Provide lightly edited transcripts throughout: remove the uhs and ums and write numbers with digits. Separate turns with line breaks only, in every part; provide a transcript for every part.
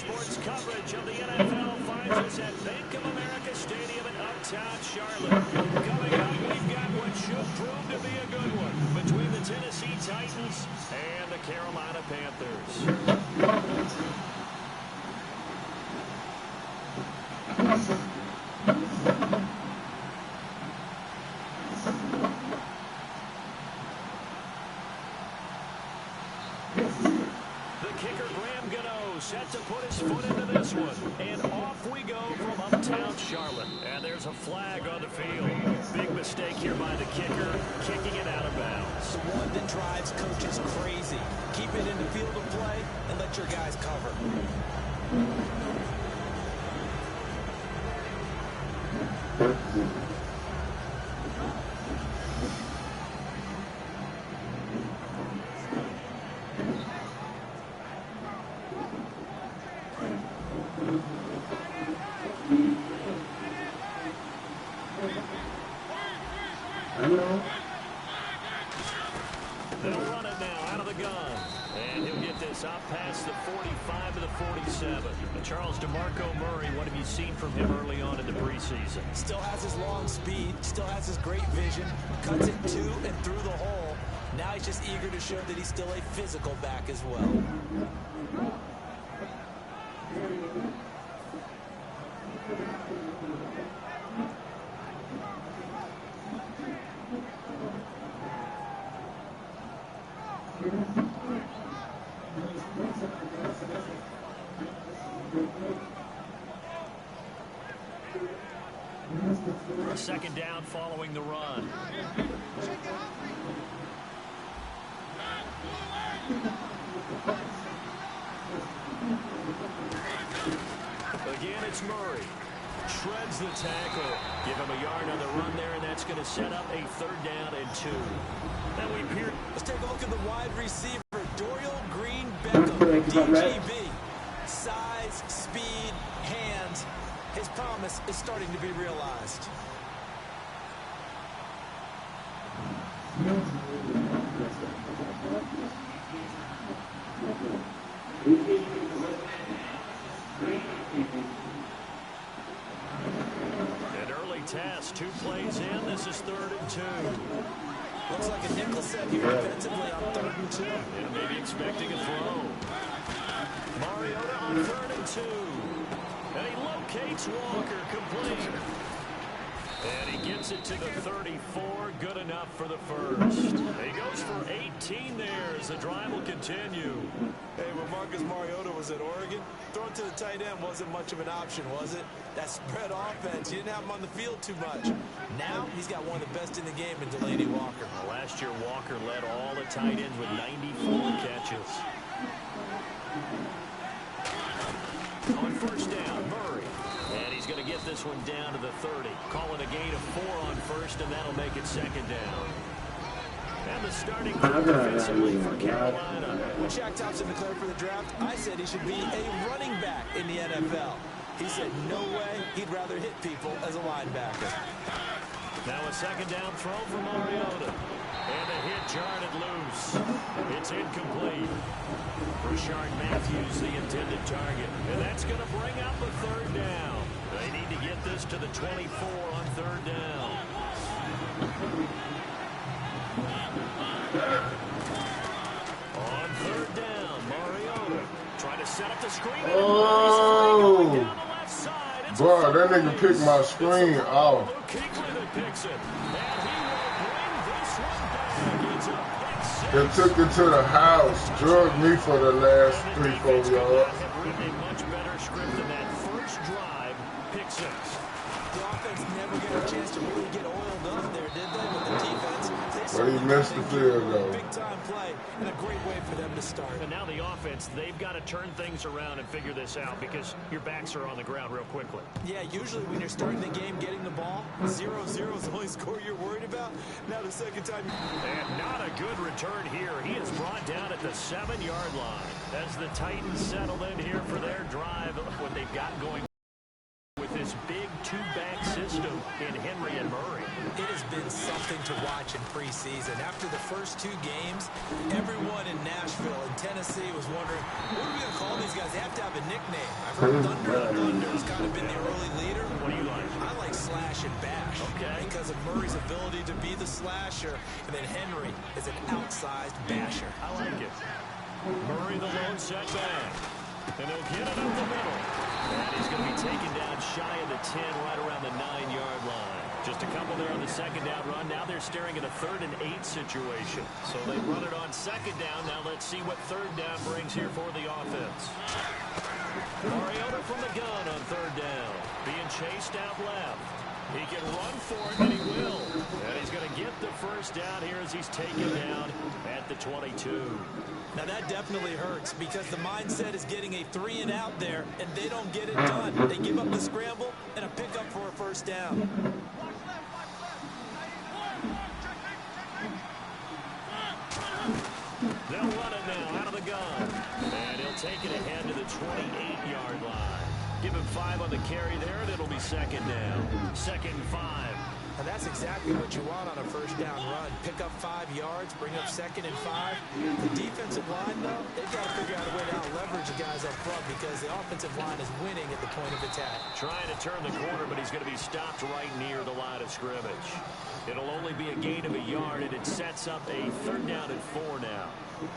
sports coverage of the NFL finds us at Bank of America Stadium in uptown Charlotte. Coming up, we've got what should prove to be a good one between the Tennessee Titans and the Carolina Panthers. Set to put his foot into this one. And off we go from uptown Charlotte. And there's a flag on the field. Big mistake here by the kicker, kicking it out of bounds.
The one that drives coaches crazy. Keep it in the field of play and let your guys cover.
They'll run it now out of the gun. And he'll get this up past the 45 to the 47. Charles DeMarco Murray, what have you seen from him early on in the preseason?
Still has his long speed, still has his great vision, cuts it to and through the hole. Now he's just eager to show that he's still a physical back as well.
A second down following the run. Again, it's Murray. Shreds the tackle. Give him a yard on the run there, and that's going to set up a third down and 2. Now let's take a look at the wide receiver, Dorial Green-Beckham, DGB. Size, speed, hands. His promise is starting to be realized. An early test, 2 plays in. This is 3rd and 2. Looks like a nickel set here defensively on 3rd and 2. And maybe expecting a throw. Mariota on 3rd and 2. And he locates Walker, complete. And he gets it to the 34, good enough for the first. He goes for 18 there as the drive will continue.
Hey, when Marcus Mariota was at Oregon, throwing to the tight end wasn't much of an option, was it? That spread offense, you didn't have him on the field too much. Now, he's got one of the best in the game in Delaney Walker.
Last year, Walker led all the tight ends with 94 catches. On first down, Murray. And he's going to get this one down to the 30. Calling a gain of 4 on first, and that'll make it second down. And the starting defensively for Carolina.
When Shaq Thompson declared for the draft, I said he should be a running back in the NFL. He said no way, he'd rather hit people as a linebacker.
Now a second down throw for Mariota. And the hit jarred it loose. It's incomplete. Rashard Matthews, the intended target. And that's going to bring up a 3rd down. They need to get this to the 24 on 3rd down. On 3rd down, Mariota trying to set up the screen.
Oh, bro, that nigga picked my screen off. They took it to the house, drugged me for the last 3-4 yards.
A much better script than that first drive, pick 6.
The offense never got a chance to really get oiled up there, did they? With the defense,
but he missed the field goal.
Big time play and a great way for them to start.
And now the offense, they've got to turn things around and figure this out because your backs are on the ground real quickly.
Yeah, usually when you're starting the game, getting the ball, 0-0 is the only score you're worried about. Now the second time.
And not a good return here. He is brought down at the 7-yard line as the Titans settle in here for their drive. What they've got going with this this big two-back system in Henry and Murray.
It has been something to watch in preseason. After the first 2 games, everyone in Nashville and Tennessee was wondering, what are we going to call these guys? They have to have a nickname. I've heard Thunder has kind of been the early leader.
What do you like?
I like Slash and Bash.
Okay.
Because of Murray's ability to be the slasher, and then Henry is an outsized basher.
I like it. Murray the lone setback. And he'll get it up the middle. And he's going to be taken down shy of the 10, right around the 9-yard line. Just a couple there on the second down run. Now they're staring at a 3rd and 8 situation. So they run it on second down. Now let's see what third down brings here for the offense. Mariota from the gun on third down. Being chased out left. He can run for it, and he will. And he's going to get the first down here as he's taken down at the 22.
Now that definitely hurts because the mindset is getting a 3-and-out there, and they don't get it done. They give up the scramble and a pickup for a first down.
They'll run it now out of the gun. And he'll take it ahead to the 28-yard line. Give him 5 on the carry there, and it'll be second down. 2nd and 5.
And that's exactly what you want on a first down run. Pick up 5 yards, bring up 2nd and 5. The defensive line, though, they've got to figure out a way to out-leverage the guys up front because the offensive line is winning at the point of attack.
Trying to turn the corner, but he's going to be stopped right near the line of scrimmage. It'll only be a gain of a yard, and it sets up a 3rd down and 4 now.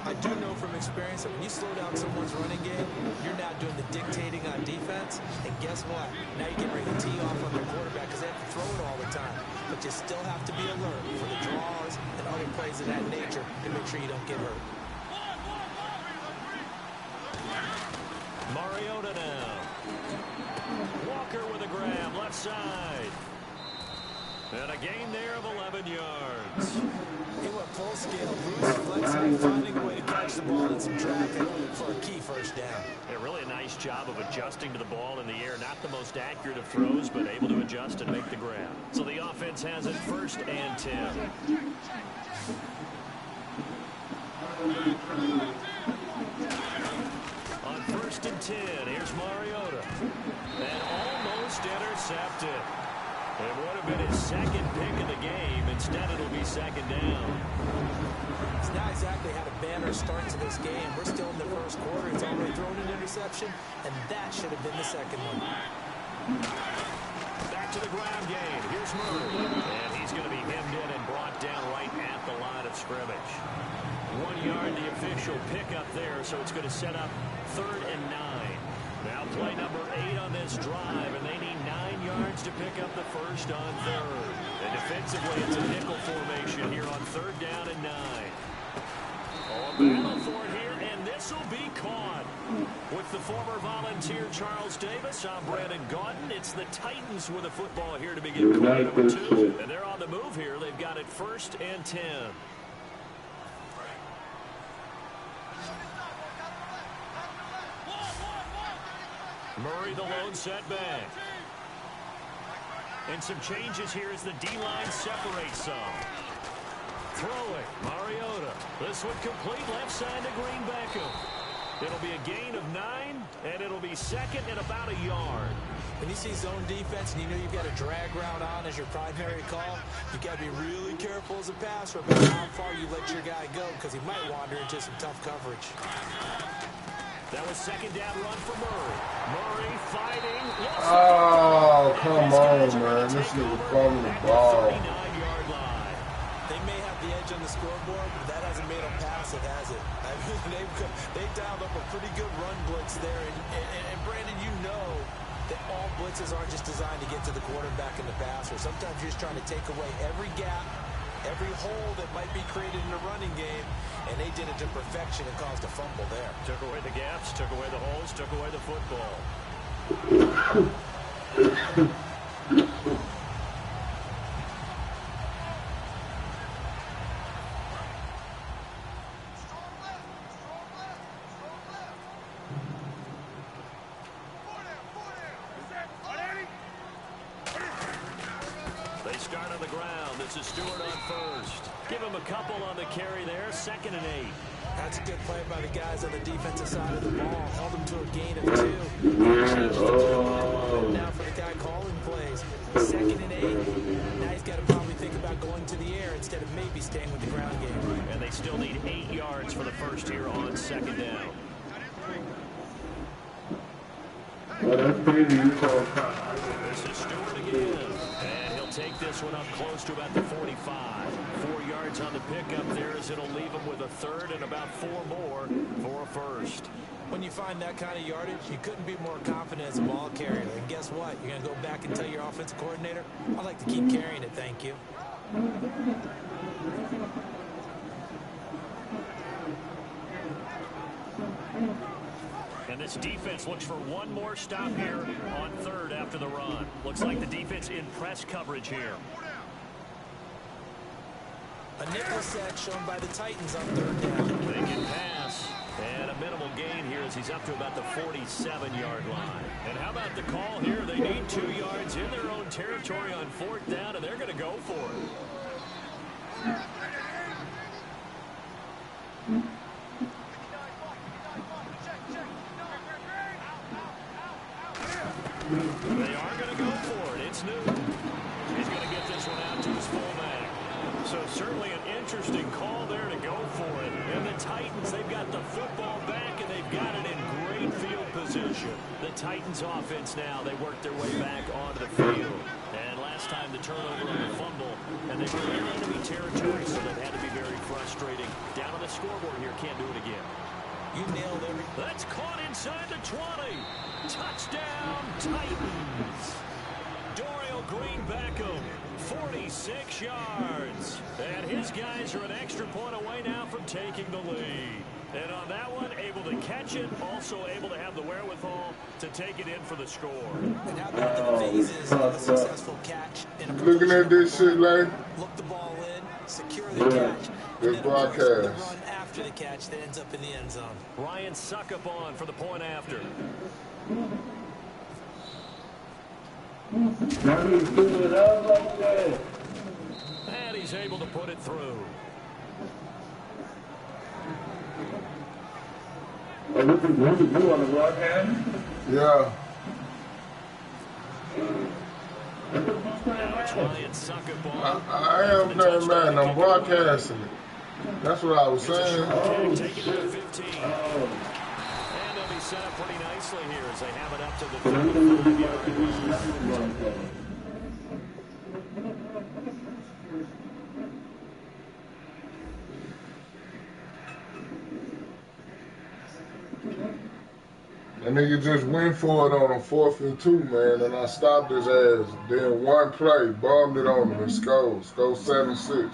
I do know from experience that when you slow down someone's running game, you're now doing the dictating on defense. And guess what? Now you can bring the tee off on their quarterback because they have to throw it all the time. But you still have to be alert for the draws and other plays of that nature to make sure you don't get hurt.
Mariota now. Walker with a grab, left side. And a gain there of 11 yards.
He went full scale, Bruce flexible, finding a way to catch the ball in some traffic for a key first down.
Yeah, really a nice job of adjusting to the ball in the air. Not the most accurate of throws, but able to adjust and make the grab. So the offense has it 1st and 10. On 1st and 10, here's Mariota. And almost intercepted. It would have been his 2nd pick of the game. Instead, it'll be 2nd down.
It's not exactly had a banner start to this game. We're still in the 1st quarter. It's already thrown an interception, and that should have been the 2nd one.
Back to the ground game. Here's Murray. And he's going to be hemmed in and brought down right at the line of scrimmage. 1 yard, the official pickup there, so it's going to set up 3rd and 9. Now play number 8 on this drive, and they need 9 yards to pick up the first on 3rd. And defensively, it's a nickel formation here on 3rd down and 9. Oh, a battle for it here, and this will be caught. With the former Volunteer Charles Davis, I'm Brandon Gaudin. It's the Titans with a football here to begin quarter number 2. And they're on the move here. They've got it 1st and 10. Murray the lone setback. And some changes here as the D-line separates some. Throwing, Mariota. This one complete left side to Green Beckham. It'll be a gain of 9, and it'll be 2nd and about a yard.
When you see zone defense and you know you've got a drag route on as your primary call, you've got to be really careful as a passer about how far you let your guy go because he might wander into some tough coverage.
That was 2nd down run for Murray. Murray fighting.
Oh, come on, man. This nigga fumbling the ball.
They may have the edge on the scoreboard, but that hasn't made them passive, has it? I mean, they dialed up a pretty good run blitz there. And Brandon, you know that all blitzes aren't just designed to get to the quarterback and the passer. Sometimes you're just trying to take away every gap, every hole that might be created in the running game, and they did it to perfection and caused a fumble there.
Took away the gaps, took away the holes, took away the football. They start on the ground. This is Stewart on 1st. Give him a couple on the carry there. 2nd and 8.
That's a good play by the guys on the defensive side of the ball. Held them to a gain of 2. Now for the guy calling
still need 8 yards for the first here on second down.
Well, that's crazy.
This is Stewart again. And he'll take this one up close to about the 45. 4 yards on the pickup there as it'll leave him with a third and about 4 more for a first.
When you find that kind of yardage, you couldn't be more confident as a ball carrier. And guess what? You're going to go back and tell your offensive coordinator, I'd like to keep carrying it, thank you.
And this defense looks for one more stop here on third after the run. Looks like the defense in press coverage here.
A nickel set shown by the Titans on third down.
They can pass. And a minimal gain here as he's up to about the 47-yard line. And how about the call here? They need 2 yards in their own territory on fourth down, and they're going to go for it. They are going to go for it. It's Newton. He's going to get this one out to his fullback. So certainly an interesting call there to go for it. And the Titans, they've got the football back, and they've got it in great field position. The Titans offense now, they work their way back onto the field. And last time the turnover on the fumble, and they were in enemy territory, so that had to be very frustrating. Down on the scoreboard here, can't do it again.
You nailed every.
That's caught inside the 20. Touchdown, Titans. Dorial Green Beckham, 46 yards. And his guys are an extra point away now from taking the lead. And on that one, able to catch it, also able to have the wherewithal to take it in for the score.
And how about the phases of a successful catch?
Looking at this shit, like.
Look the ball in, secure the catch.
Good broadcast.
The run after the catch that ends up in the end zone.
Ryan Suckup on for the point after. And he's able to put it through.
Yeah.
Now it's Ryan Suckup on.
I am there, man. I'm broadcasting it. That's what I was saying.
Take it to the 15. And they'll be set up pretty nicely here as they have it up to the 35-yard line.
And nigga just went for it on a 4th and 2, man, and I stopped his ass. Then one play, bombed it on him and scored 7-6.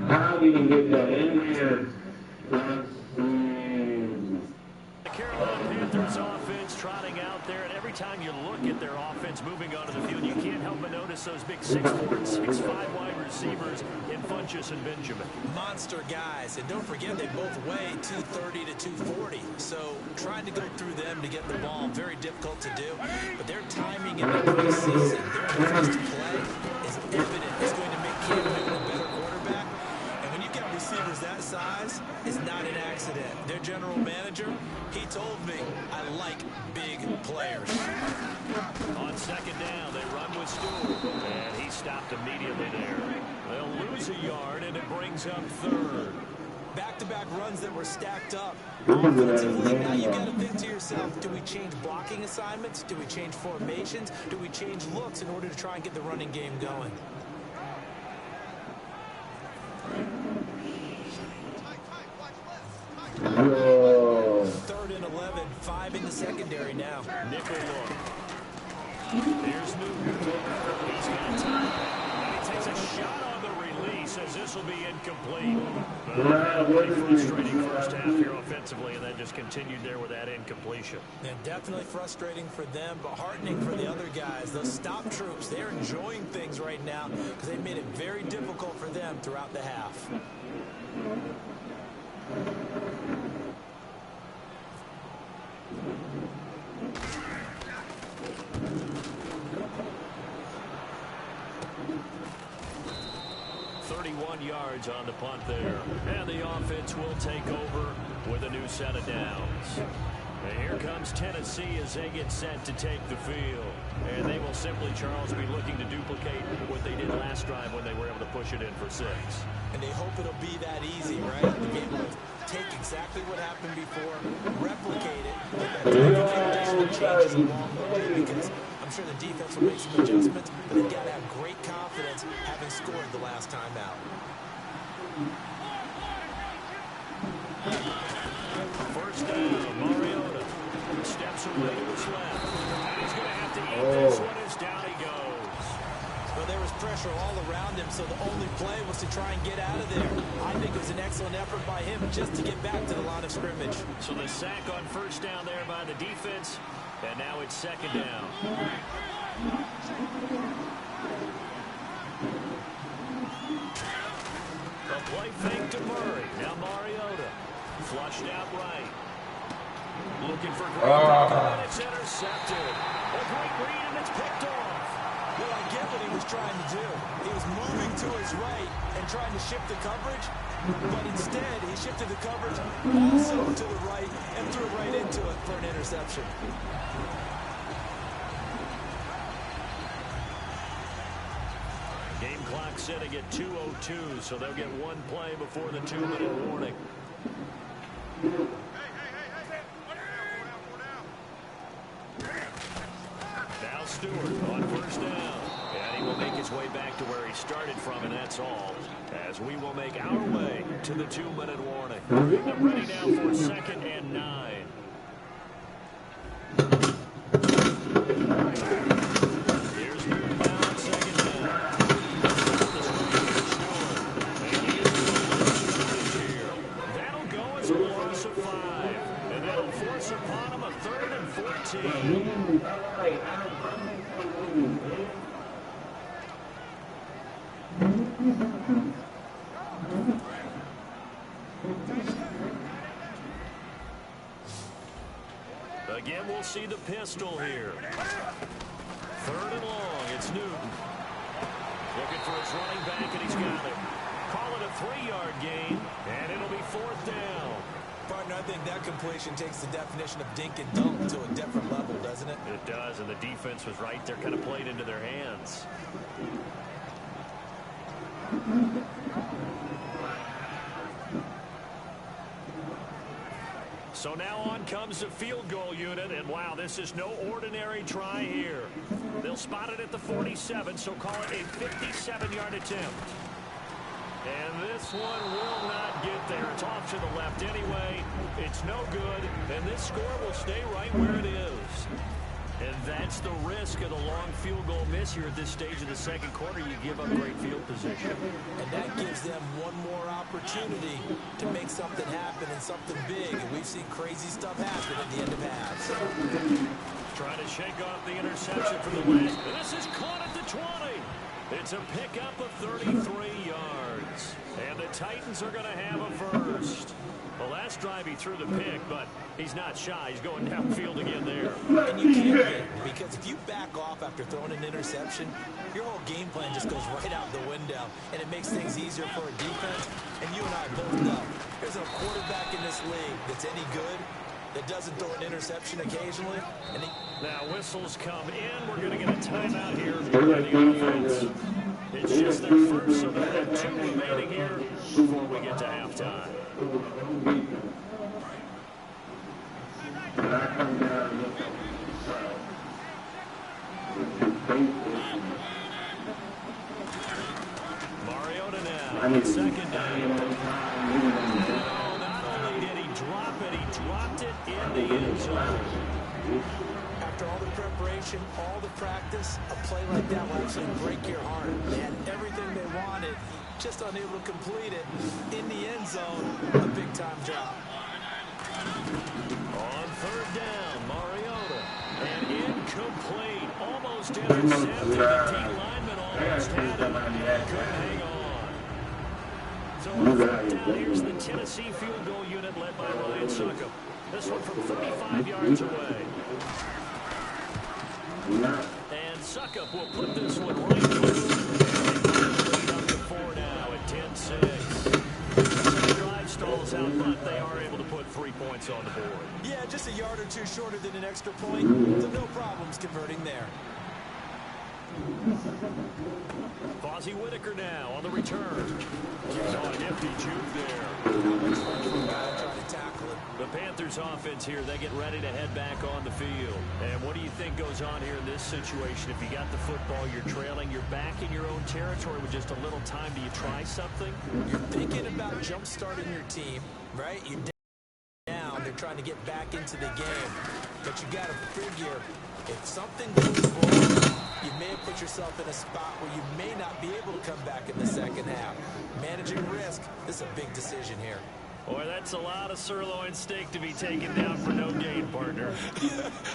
How do you get that in here?
The Carolina Panthers offense trotting out there, and every time you look at their offense moving onto the field, you can't help but notice those big 6'4" and 6'5" wide receivers in Funchess and Benjamin.
Monster guys, and don't forget they both weigh 230 to 240. So trying to go through them to get the ball, very difficult to do. But their timing in the preseason, their ability to play is evident. It's going to make Cam Newton a better quarterback. And when you get receivers that size, it's not an accident. Their general manager, he told me, I like big players.
On second down, they run with Stewart, and he stopped immediately there. They'll lose a yard, and it brings up third.
Back-to-back runs that were stacked up. Offensively, now you got to think to yourself, do we change blocking assignments? Do we change formations? Do we change looks in order to try and get the running game going? Third and 11, 5 in the secondary now.
Nickel look. Here's Newton. He's got time. And he takes a shot on the release as this will be incomplete. Pretty frustrating first half here offensively, and then just continued there with that incompletion.
And definitely frustrating for them, but heartening for the other guys. Those stop troops, they're enjoying things right now because they've made it very difficult for them throughout the half. Yards
on the punt there. And the offense will take over with a new set of downs. And here comes Tennessee as they get set to take the field. And they will simply, Charles, be looking to duplicate what they did last drive when they were able to push it in for 6.
And they hope it'll be that easy, right? To be able to take exactly what happened before, replicate it, and additional changes along the way, because I'm sure the defense will make some adjustments, but they've got to have great confidence having scored the last time out.
First down, Mariota steps away to his left. And he's going to have to eat this one as down he goes.
Well, there was pressure all around him, so the only play was to try and get out of there. I think it was an excellent effort by him just to get back to the line of scrimmage.
So the sack on first down there by the defense, and now it's second down. A play fake to Murray. Now Mariota flushed out right. Looking for great and it's intercepted. A great read, and it's picked off.
Well, I get what he was trying to do. He was moving to his right and trying to shift the coverage, but instead he shifted the coverage also to the right and threw right into it for an interception.
Game clock sitting at 2:02, so they'll get one play before the 2-minute warning. Now Stewart on first down. And he will make his way back to where he started from, and that's all. As we will make our way to the 2-minute warning. They're ready now for second and 9. Here's the inbound, second down. That'll go as a loss of 5. And that'll force upon him a 3rd and 14. Again, we'll see the pistol here. 3rd and long, it's Newton. Looking for his running back, and he's got it. Call it a 3-yard gain, and it'll be 4th down.
Partner, I think that completion takes the definition of dink and dunk to a different level, doesn't it?
It does, and the defense was right there, kind of played into their hands. So now on comes the field goal unit, and wow, this is no ordinary try here. They'll spot it at the 47, so call it a 57-yard attempt. And this one will not get there. It's off to the left anyway. It's no good, and this score will stay right where it is. And that's the risk of the long field goal miss here at this stage of the second quarter. You give up great field position.
And that gives them one more opportunity to make something happen and something big. And we've seen crazy stuff happen at the end of halves.
Trying to shake off the interception from the West. And this is caught at the 20. It's a pickup of 33 yards. And the Titans are going to have a first. Well, last drive he threw the pick, but he's not shy. He's going downfield again there.
And you can't win, because if you back off after throwing an interception, your whole game plan just goes right out the window, and it makes things easier for a defense. And you and I both know there's no quarterback in this league that's any good that doesn't throw an interception occasionally. And
now whistles come in. We're going to get a timeout here by the offense. It's just their first, so they'll have 2 remaining here before we get to halftime. Mariota now, second down. Not only did he drop it, he dropped it in the end zone.
After all the preparation, all the practice, a play like that will actually break your heart. They had everything they wanted, just unable to complete it. In the end zone, a big-time drop.
On third down, Mariota. And incomplete. Almost intercepted. The D-lineman almost had him. Couldn't hang on. So on third down, here's the Tennessee field goal unit led by Ryan Succop. This one from 35 yards away. And Succop will put this one right through. Up to 4 now at 10-6. The drive stalls out, but they are able to put 3 points points on the board.
Yeah, just a yard or two shorter than an extra point, so no problems converting there.
Fozzie Whitaker now on the return. He's on an empty juke there.
Trying to tackle it.
The Panthers offense here, they get ready to head back on the field. And what do you think goes on here in this situation? If you got the football, you're trailing, you're back in your own territory with just a little time. Do you try something?
You're thinking about jump-starting your team, right? You're down. They're trying to get back into the game. But you got to figure, if something goes wrong, you may have put yourself in a spot where you may not be able to come back in the second half. Managing risk, this is a big decision here.
Boy, that's a lot of sirloin steak to be taken down for no gain, partner.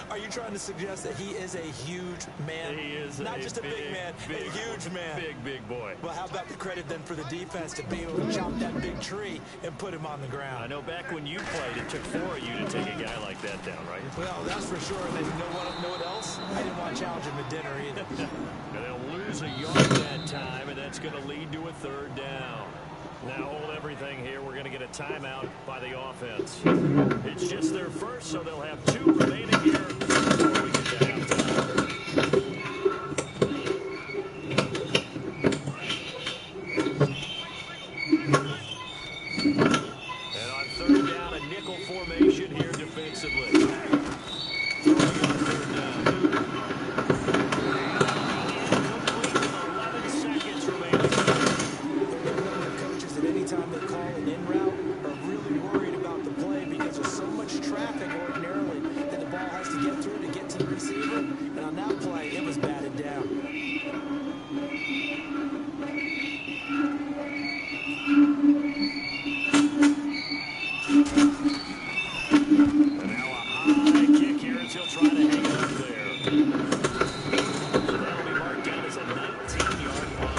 Are you trying to suggest that he is a huge man?
He is
not just a big man, a huge man.
Big boy.
Well, how about the credit then for the defense to be able to chop that big tree and put him on the ground?
I know back when you played, it took 4 of you to take a guy like that down, right?
Well, that's for sure. And then you know what else? I didn't want to challenge him at dinner either.
And they'll lose a yard that time, and that's going to lead to a third down. Now hold everything here. We're going to get a timeout by the offense. It's just their first, so they'll have 2 remaining here before we get to halftime. And on third down, a nickel formation here defensively. Throwing on third down. Complete with 11 seconds remaining.
Anytime they call an in route, are really worried about the play because there's so much traffic ordinarily that the ball has to get through to get to the receiver. And on that play, it was batted down.
And now a high kick here as he'll try to hang it up there. So that'll be marked down as a 19-yard punt.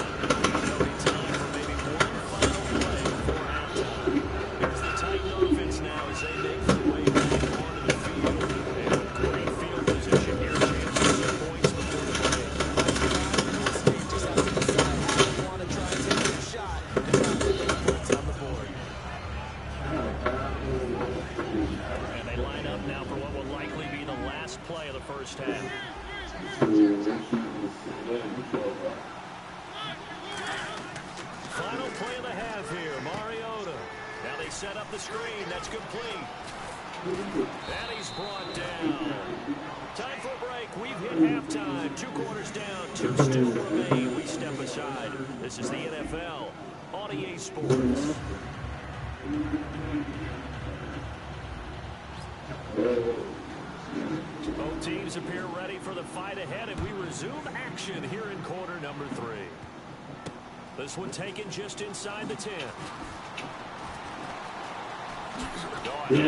There'll be time for maybe one final play before halftime. Here's the Titan offense now as they make their way back onto the field. And with great field position here, chance for some points before the break.
Just have to decide how they want to try and take their shot and try to put those points on the board.
And they line up now for what will likely be the last play of the first half. Final play of the half here, Mariota. Now they set up the screen. That's complete. And he's brought down. Time for a break. We've hit halftime. 2 quarters down. 2 still remain. We step aside. This is the NFL on EA Sports. Both teams appear ready for the fight ahead, and we resume action here in quarter number 3. This one taken just inside the 10. He's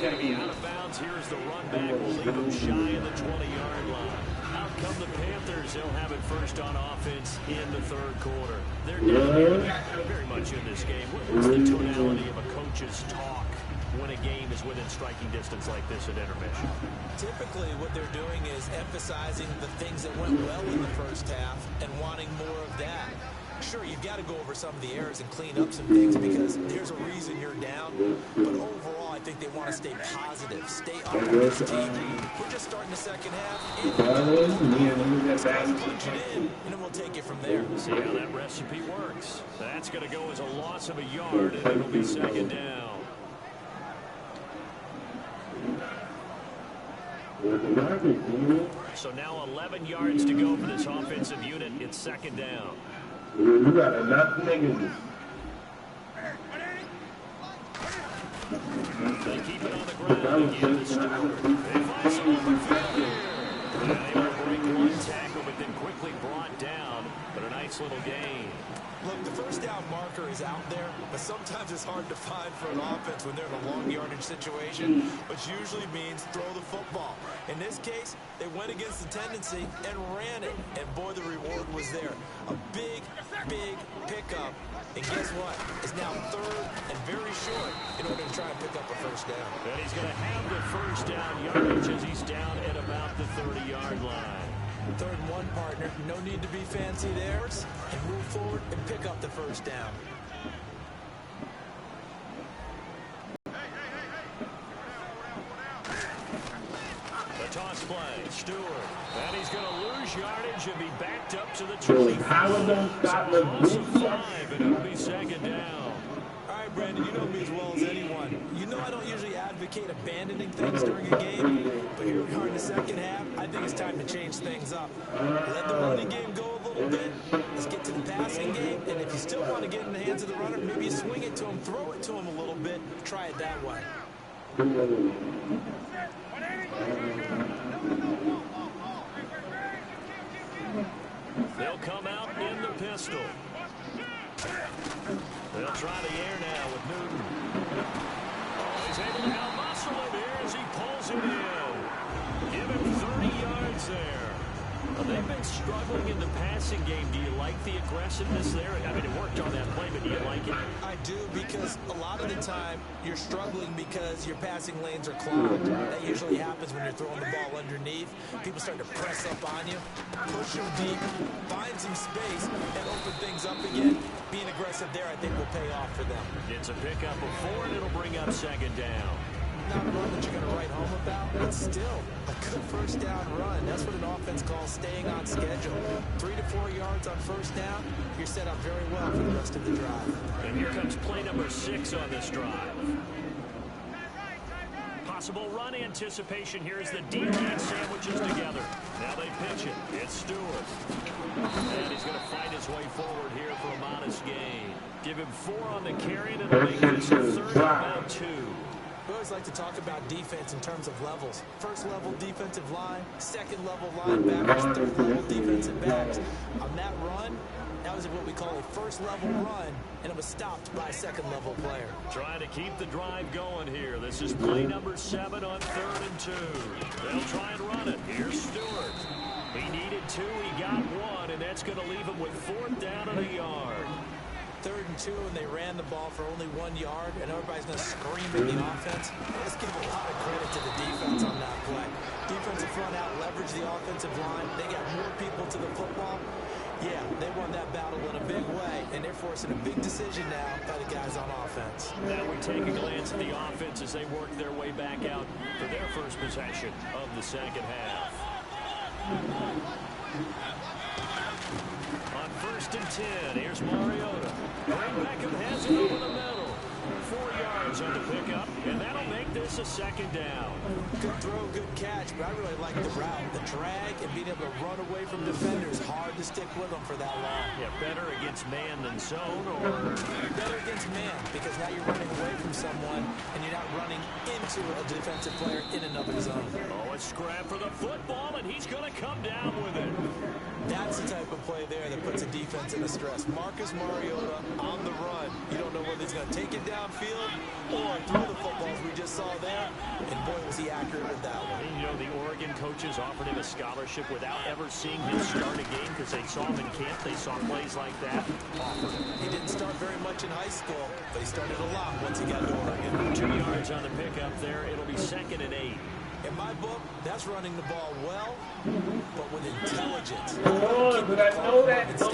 going to be out of bounds. Here's the run back. Will leave him shy of the 20-yard line. Out come the Panthers. They'll have it first on offense in the third quarter. They're down very much in this game. What's the tonality of a coach's talk when a game is within striking distance like this at intermission?
Typically, what they're doing is emphasizing the things that went well in the first half and wanting more of that. Sure, you've got to go over some of the errors and clean up some things because there's a reason you're down. But overall, I think they want to stay positive, stay up on this team. We're just starting the second half. Let's punch it in, and then we'll take it from there.
See how that recipe works. That's going to go as a loss of a yard, and it'll be second down. So now 11 yards to go for this offensive unit. It's second down.
You got enough niggas.
They keep it on the ground again. They find some open field here. And they will break one tackle, but then quickly brought down. But a nice little gain.
Look, the first down marker is out there, but sometimes it's hard to find for an offense when they're in a long yardage situation, which usually means throw the football. In this case, they went against the tendency and ran it, and boy, the reward was there. A big, big pickup, and guess what? It's now third and very short in order to try and pick up a first down.
And he's going to have the first down yardage as he's down at about the 30-yard line.
3rd and 1, partner. No need to be fancy there. And move forward and pick up the first down.
toss play. Stewart. And he's going to lose yardage and be backed up to the 25. Loss of 5, and it'll be second down.
All right, Brandon, you know me as well as anyone. You know I don't usually advocate abandoning things during a game, but here we are in the second half. I think it's time to change things up. Let the running game go a little bit. Let's get to the passing game, and if you still want to get in the hands of the runner, maybe you swing it to him, throw it to him a little bit, try it that way.
They'll come out in the pistol. They'll try the air now with Newton. Oh, he's able to out-muscle him here as he pulls it in. Give him 30 yards there. Well, they've been struggling in the passing game. Do you like the aggressiveness there? I mean, it worked on that play, but do you like it?
I do, because a lot of the time you're struggling because your passing lanes are clogged. That usually happens when you're throwing the ball underneath. People start to press up on you, push them deep, find some space, and open things up again. Being aggressive there, I think, will pay off for them.
It's a pickup of 4, and it'll bring up second down.
Not a run that you're going to write home about, but still a good first down run. That's what an offense calls staying on schedule. 3 to 4 yards on first down, you're set up very well for the rest of the drive.
And here comes play number 6 on this drive. Possible run anticipation here as the defense sandwiches together. Now they pitch it. It's Stewart. And he's going to fight his way forward here for a modest gain. Give him 4 on the carry, and it'll make this a 3rd and about 2.
We always like to talk about defense in terms of levels. First level defensive line, second level linebackers, third level defensive backs. On that run, that was what we call a first level run, and it was stopped by a second level player.
Trying to keep the drive going here. This is play number 7 on 3rd and 2. They'll try and run it. Here's Stewart. He needed 2, he got 1, and that's going to leave him with 4th down and a yard.
3rd and 2, and they ran the ball for only 1 yard, and everybody's going to scream at the offense. Let's give a lot of credit to the defense on that play. Defensive front out leveraged the offensive line. They got more people to the football. Yeah, they won that battle in a big way, and they're forcing a big decision now by the guys on offense.
Now we take a glance at the offense as they work their way back out for their first possession of the second half. On 1st and 10, here's Mariota. Beckham has it over the middle. 4 yards on the pickup, and that'll make this a 2nd down.
Good throw, good catch, but I really like the route. The drag and being able to run away from defenders, hard to stick with them for that long.
Yeah, better against man than zone, or?
Better against man, because now you're running away from someone, and you're not running into a defensive player in another zone.
Oh, a scrap for the football, and he's going to come down with it.
That's the type of play there that puts a defense in a stress. Marcus Mariota on the run. You don't know whether he's going to take it downfield or throw the footballs we just saw there. And boy, was he accurate with that one.
You know, the Oregon coaches offered him a scholarship without ever seeing him start a game because they saw him in camp. They saw plays like that. Offered him.
He didn't start very much in high school, but he started a lot once he got to Oregon.
2 yards on the pickup there. It'll be 2nd and 8.
In my book, that's running the ball well, but with intelligence.
Oh, but I know that.
Yeah, even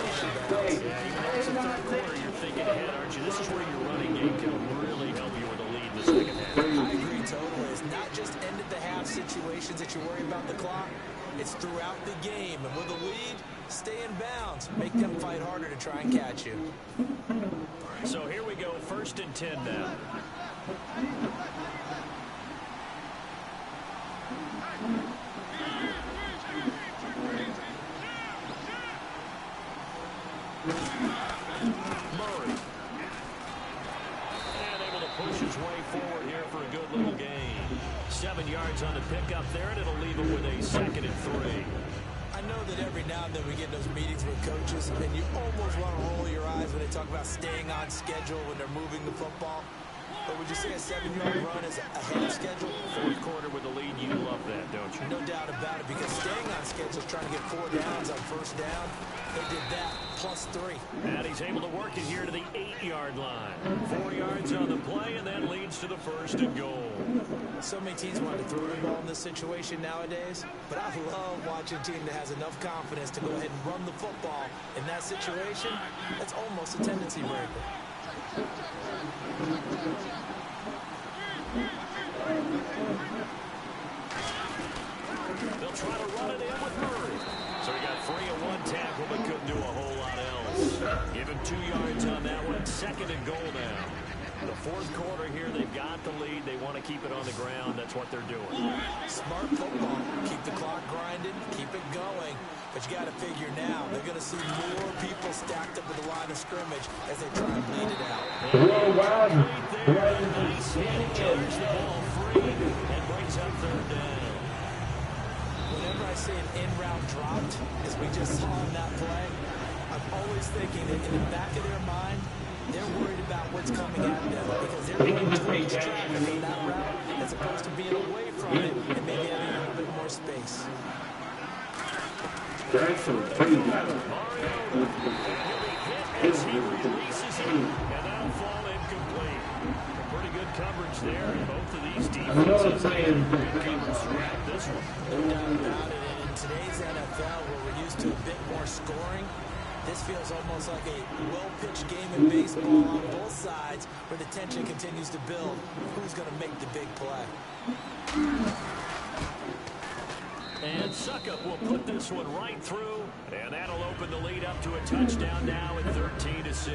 though it's the 3rd quarter, you're thinking ahead, aren't you? This is where your running game can really help you with a lead in the second half.
I agree totally. It's not just end-of-the-half situations that you worry about the clock. It's throughout the game. And with a lead, stay in bounds. Make them fight harder to try and catch you.
So here we go, 1st and 10 now. Murray. And able to push his way forward here for a good little gain. 7 yards on the pickup there, and it'll leave him with a 2nd and 3.
I know that every now and then we get in those meetings with coaches, and you almost want to roll your eyes when they talk about staying on schedule when they're moving the football. But would you say a 7-yard run is ahead of schedule?
4th quarter with the lead, you love that, don't you?
No doubt about it, because staying on schedule is trying to get 4 downs on first down. They did that, plus 3.
And he's able to work it here to the 8-yard line. 4 yards on the play, and that leads to the 1st and goal.
So many teams want to throw the ball in this situation nowadays, but I love watching a team that has enough confidence to go ahead and run the football. In that situation, that's almost a tendency breaker.
they'll try to run it in with Murray. So he got free of one tackle, but couldn't do a whole lot else. Give him 2 yards on that one. 2nd and goal now. The 4th quarter here, they've got the lead. They want to keep it on the ground. That's what they're doing.
Smart football. Keep the clock grinding. Keep it going. But you got to figure now, they're going to see more people stacked up at the line of scrimmage as they try and bleed it out.
Nice hit. Clears the ball free and brings up 3rd down.
Whenever I say an in-route dropped, as we just saw in that play, I'm always thinking that in the back of their mind, they're worried about what's coming at them because they're going towards traffic from that route as opposed to being away from it and maybe having a little bit more space.
As he releases it, and that'll fall incomplete. Pretty good coverage there, and both of these defenses covers throughout this one.
No doubt about it. And in today's NFL, where we're used to a bit more scoring, this feels almost like a well-pitched game of baseball on both sides where the tension continues to build. Who's going to make the big play?
And Suckup will put this one right through, and that'll open the lead up to a touchdown now at 13-6.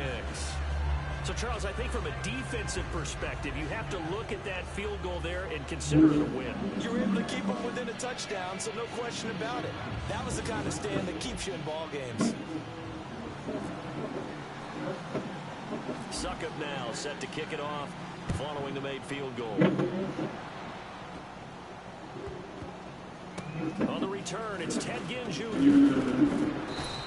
So, Charles, I think from a defensive perspective, you have to look at that field goal there and consider it a win.
You were able to keep them within a touchdown, so no question about it. That was the kind of stand that keeps you in ball games.
Suckup now set to kick it off following the made field goal. On the return, it's Ted Ginn Jr.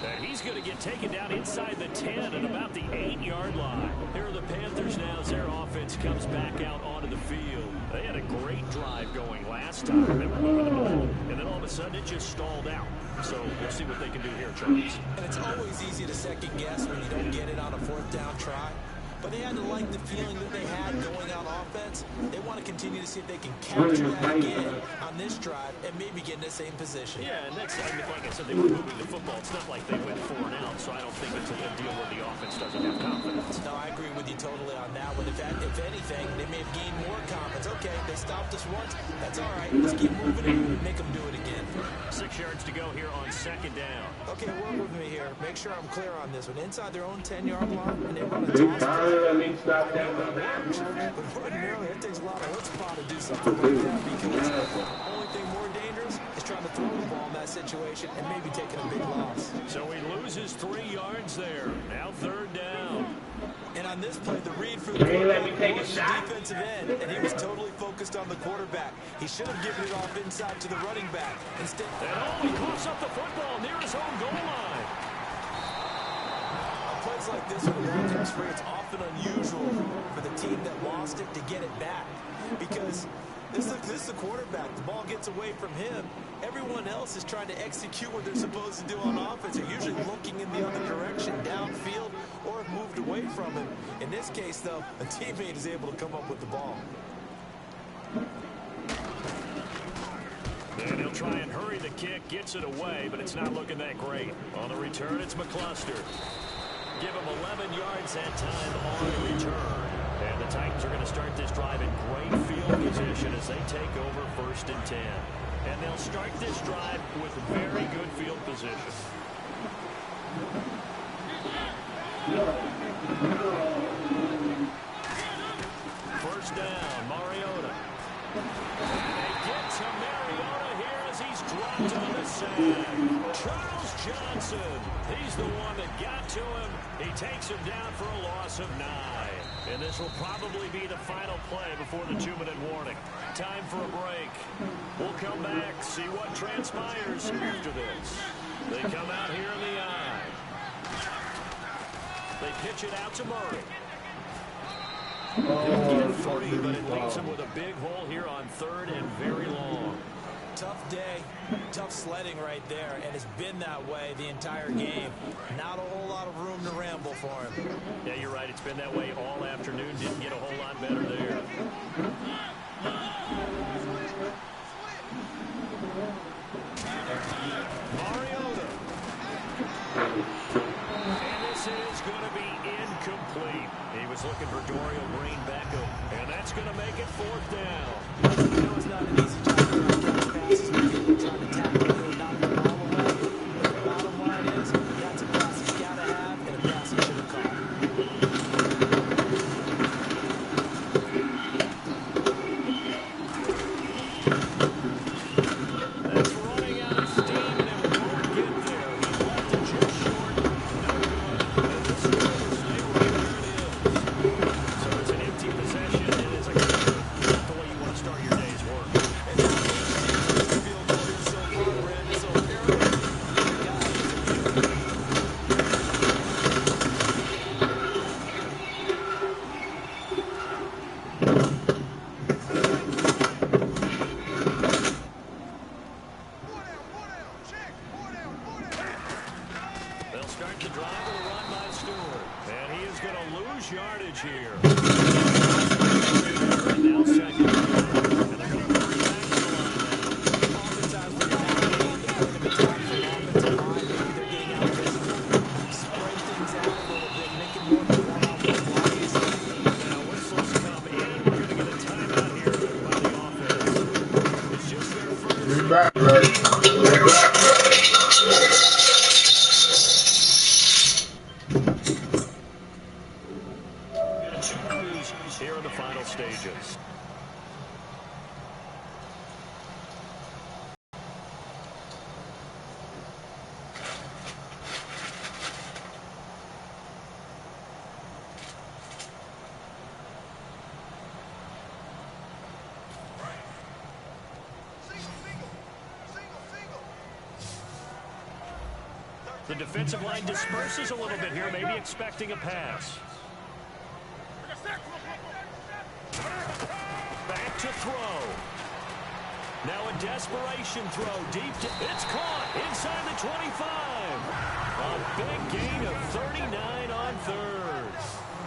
And he's going to get taken down inside the 10 at about the 8-yard line. Here are the Panthers now as their offense comes back out onto the field. They had a great drive going last time. They were moving the ball, and then all of a sudden it just stalled out. So we'll see what they can do here, Charles.
And it's always easy to second guess when you don't get it on a 4th down try. But they had to like the feeling that they had going on offense. They want to continue to see if they can capture that again on this drive and maybe get in the same position.
Yeah, and next time, like I said, they were moving the football. It's not like they went 4 and out, so I don't think it's a deal where the offense doesn't have confidence.
No, I agree with you totally on that one. If anything, they may have gained more confidence. Okay, they stopped us once. That's all right. Let's keep moving it and make them do it again.
6 yards to go here on 2nd down.
Okay, work with me here. Make sure I'm clear on this one. Inside their own 10-yard line, and they run a toss. But ordinarily, it takes a lot of chutzpah to do something like that because the only thing more dangerous is trying to throw the ball in that situation and maybe taking a big loss.
So he loses 3 yards there. Now 3rd down.
And on this play, the read for the quarterback was the defensive end, and he was totally focused on the quarterback. He should have given it off inside to the running back. Instead,
he coughs up the football near his own goal line.
Plays like this when the ball comes free, it's often unusual for the team that lost it to get it back because this is the quarterback. The ball gets away from him. Everyone else is trying to execute what they're supposed to do on offense. They're usually looking in the other direction, downfield, or have moved away from him. In this case, though, a teammate is able to come up with the ball.
And he'll try and hurry the kick, gets it away, but it's not looking that great. On the return, it's McCluster. Give him 11 yards that time on the return. And the Titans are going to start this drive in great field position as they take over 1st and 10. And they'll start this drive with very good field position. First down, Mariota. And they get to Mariota here as he's dropped on the sack. Charles Johnson, he's the one that got to him. He takes him down for a loss of 9. And this will probably be the final play before the 2-minute warning. Time for a break. We'll come back, see what transpires after this. They come out here in the eye. They pitch it out to Murray. He'll get free, but it leaves him with a big hole here on 3rd and very long.
Tough day, tough sledding right there, and it's been that way the entire game. Not a whole lot of room to ramble for him.
Yeah, you're right. It's been that way all afternoon. Didn't get a whole lot better there. Mariota. And this is going to be incomplete. He was looking for Dorial Green-Beckham, and that's going to make it 4th down.
You know it's not an easy job to catch passes when people try to tackle
here. And now second. And they're going to bring it back to the line now.
Oftentimes when you're not getting the point of attack from offensive line, maybe they're getting out physical, spread things out a little bit, make it more of a one-on-one blocking scheme.
Now whistles come in. We're going to get a timeout here by the offense. It's just their first.
We back, right?
Here in the final stages. The defensive line disperses a little bit here, maybe expecting a pass. Back to throw. Now a desperation throw deep. It's caught inside the 25. A big gain of 39 on third.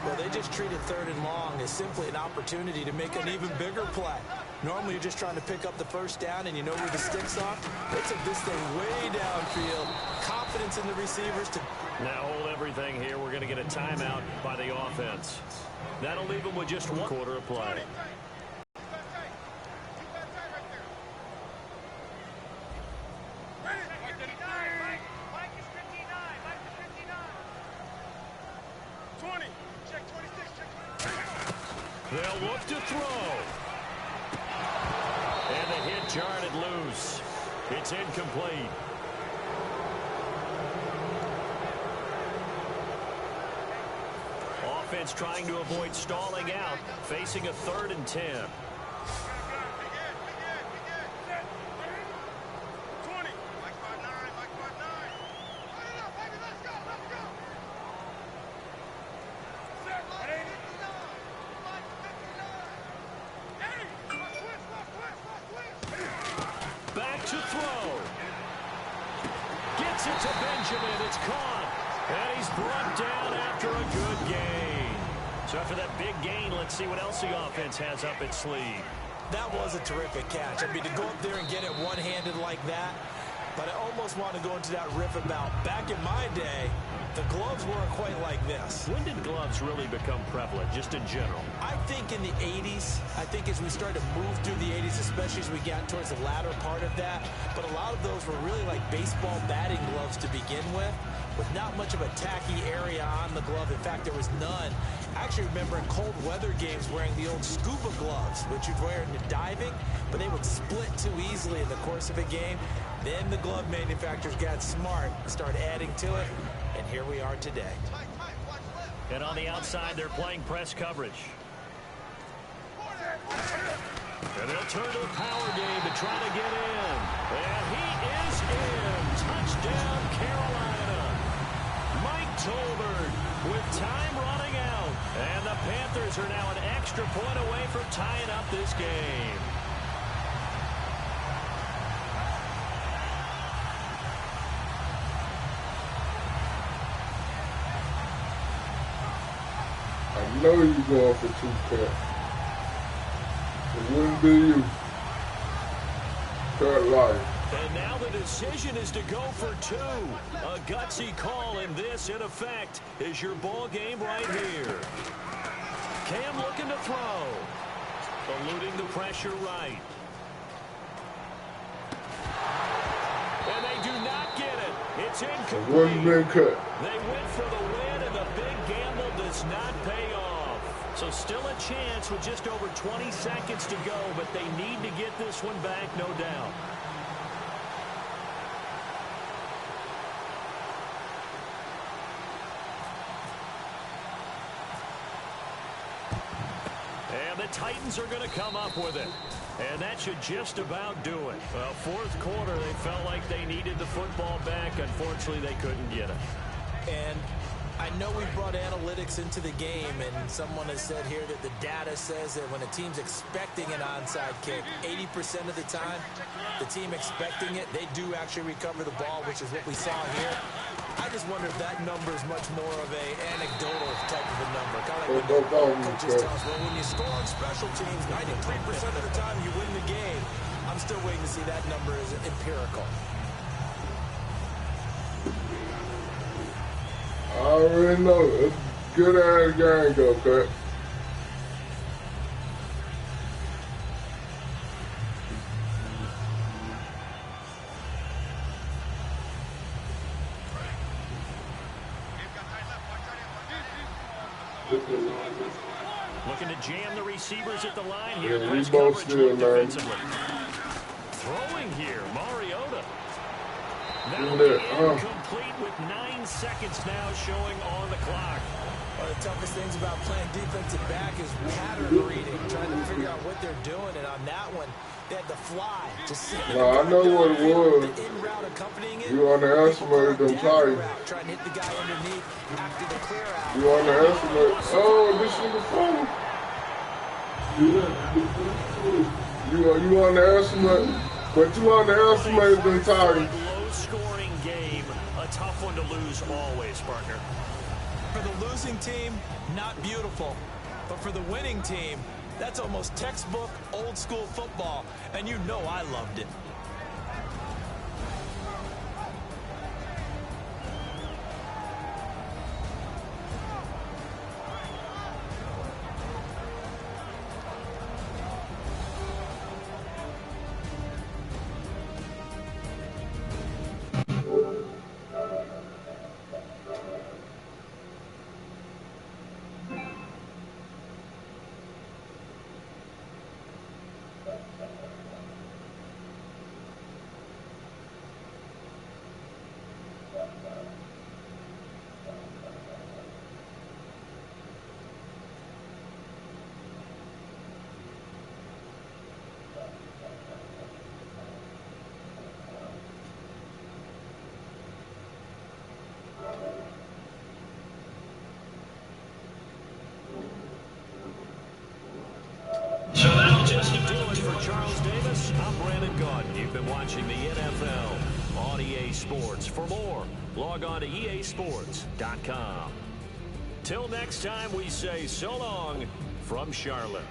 Well, they just treated third and long as simply an opportunity to make an even bigger play. Normally, you're just trying to pick up the first down, and you know where the sticks are. They took this thing way downfield. Confidence in the receivers to...
Now hold everything here. We're going to get a timeout by the offense. That'll leave them with just one quarter of play. They'll look to throw. And the hit jarred it loose. It's incomplete. Offense trying to avoid stalling out, facing a 3rd and 10. Back to throw. Gets it to Benjamin. It's caught. And he's brought down after a good gain. So after that big gain, let's see what else the offense has up its sleeve.
That was a terrific catch. I mean, to go up there and get it one-handed like that, but I almost want to go into that riff about back in my day, the gloves weren't quite like this.
When did gloves really become prevalent, just in general?
I think in the 80s. I think as we started to move through the 80s, especially as we got towards the latter part of that. But a lot of those were really like baseball batting gloves to begin with not much of a tacky area on the glove. In fact, there was none. I actually remember in cold weather games wearing the old scuba gloves, which you'd wear in diving, but they would split too easily in the course of a game. Then the glove manufacturers got smart and started adding to it, and here we are today.
And on the outside, they're playing press coverage. And they'll turn to the power game to try to get in. And he is in. Touchdown, Carolina. Mike Tolbert with time running out. And the Panthers are now an extra point away from tying up this game.
I know you're going for 2 cuts. It wouldn't be you. Cut life.
And now the decision is to go for 2. A gutsy call, and this, in effect, is your ball game right here. Cam looking to throw. Eluding the pressure right. And they do not get it. It's incomplete.
It wouldn't been cut.
They went for the win, and the big gamble does not pay off. So still a chance with just over 20 seconds to go, but they need to get this one back, no doubt. And the Titans are going to come up with it. And that should just about do it. Well, fourth quarter, they felt like they needed the football back. Unfortunately, they couldn't get it.
And I know we brought analytics into the game, and someone has said here that the data says that when a team's expecting an onside kick, 80% of the time, the team expecting it, they do actually recover the ball, which is what we saw here. I just wonder if that number is much more of a anecdotal type of a number. Kind of like
Go
when
ball,
coaches tell us, well, when you score on special teams, 93% of the time you win the game. I'm still waiting to see that number as empirical.
I already know. It's a good ass game, though, Cut.
Looking to jam the receivers at the line here.
Yeah,
Press
both
coverage
still, man.
defensively. Throwing here, Mariota.
Look
That'll
at
be
that,
incomplete with 9 seconds now showing on the clock.
One of the toughest things about playing defensive back is pattern reading, trying to figure out what they're doing. And on that one, they had to fly. Just sit in
No, I know what it was.
the in-route accompanying it.
You underestimated them Titans.
Trying to hit the guy underneath after the clear out.
You underestimate. Oh, this nigga funny. You underestimate. But you underestimated them Titans.
Low-scoring game. A tough one to lose always, partner.
For the losing team, not beautiful. But for the winning team, that's almost textbook old-school football. And you know I loved it.
You've been watching the NFL on EA Sports. For more, log on to easports.com. Till next time, we say so long from Charlotte.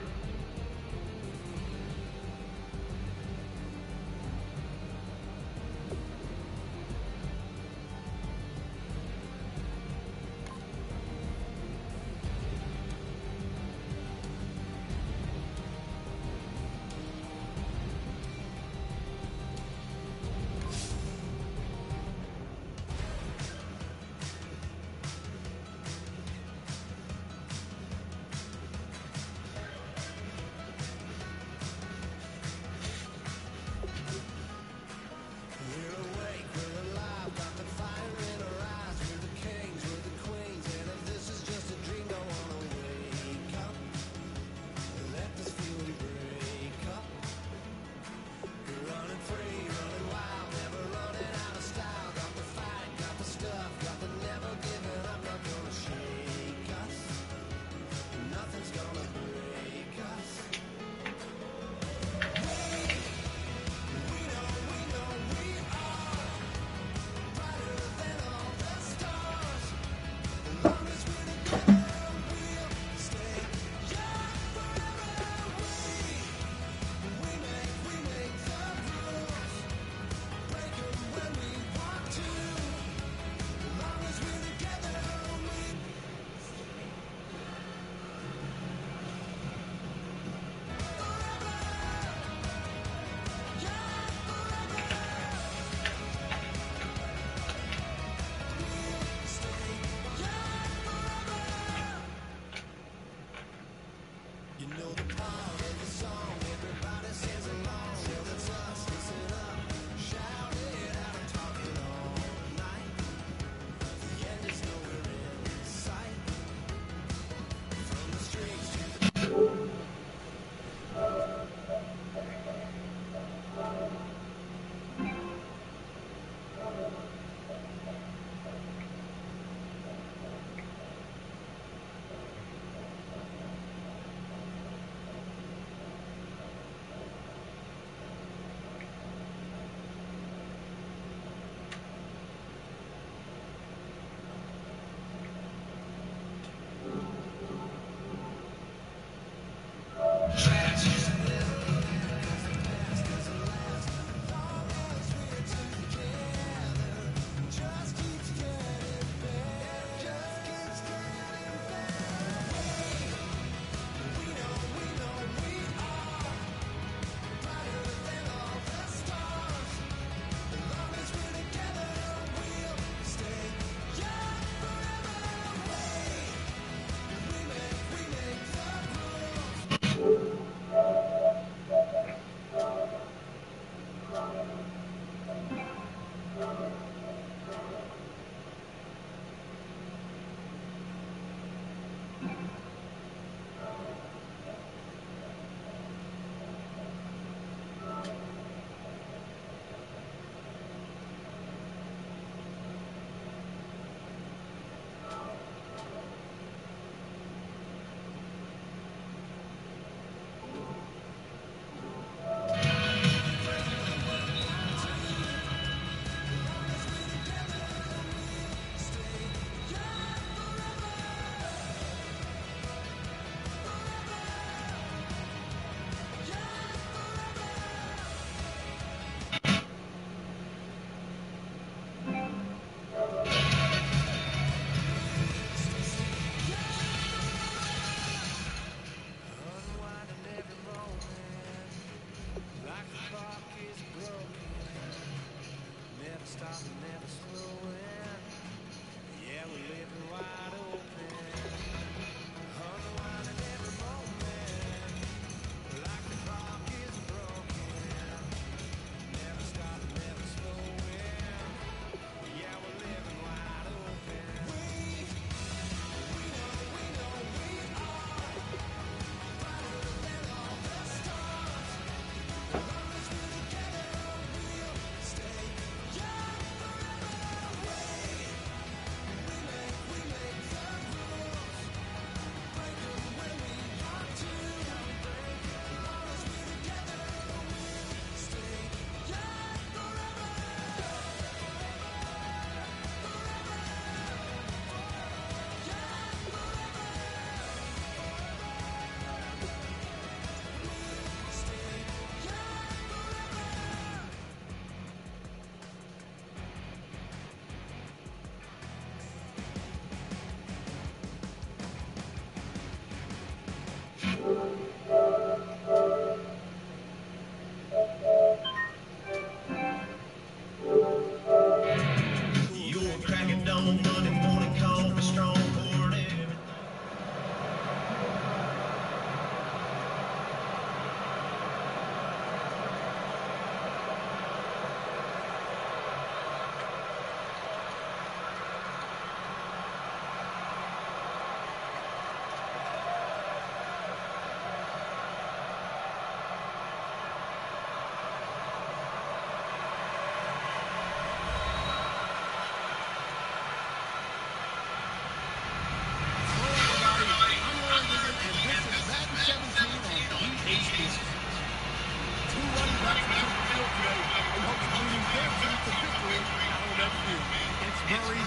Larry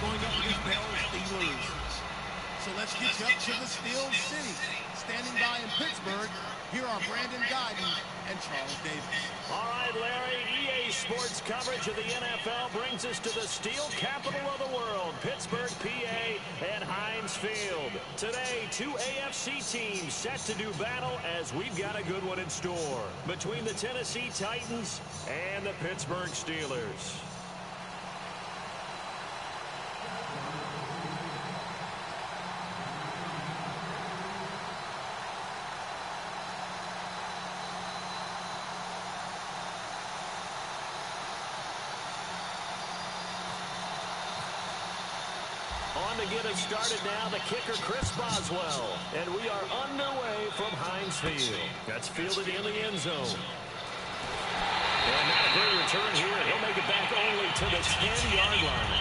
going up against Bell Steelers. So let's get you up to the Steel City. Standing by in Pittsburgh, here are Brandon Guyton and Charles Davis.
All right, Larry, EA Sports coverage of the NFL brings us to the steel capital of the world, Pittsburgh, PA, and Heinz Field. Today, two AFC teams set to do battle as we've got a good one in store between the Tennessee Titans and the Pittsburgh Steelers. On to get us started now, the kicker, Chris Boswell. And we are underway from Heinz Field. That's fielded in the end zone. And not a great return here. He'll make it back only to the 10-yard line.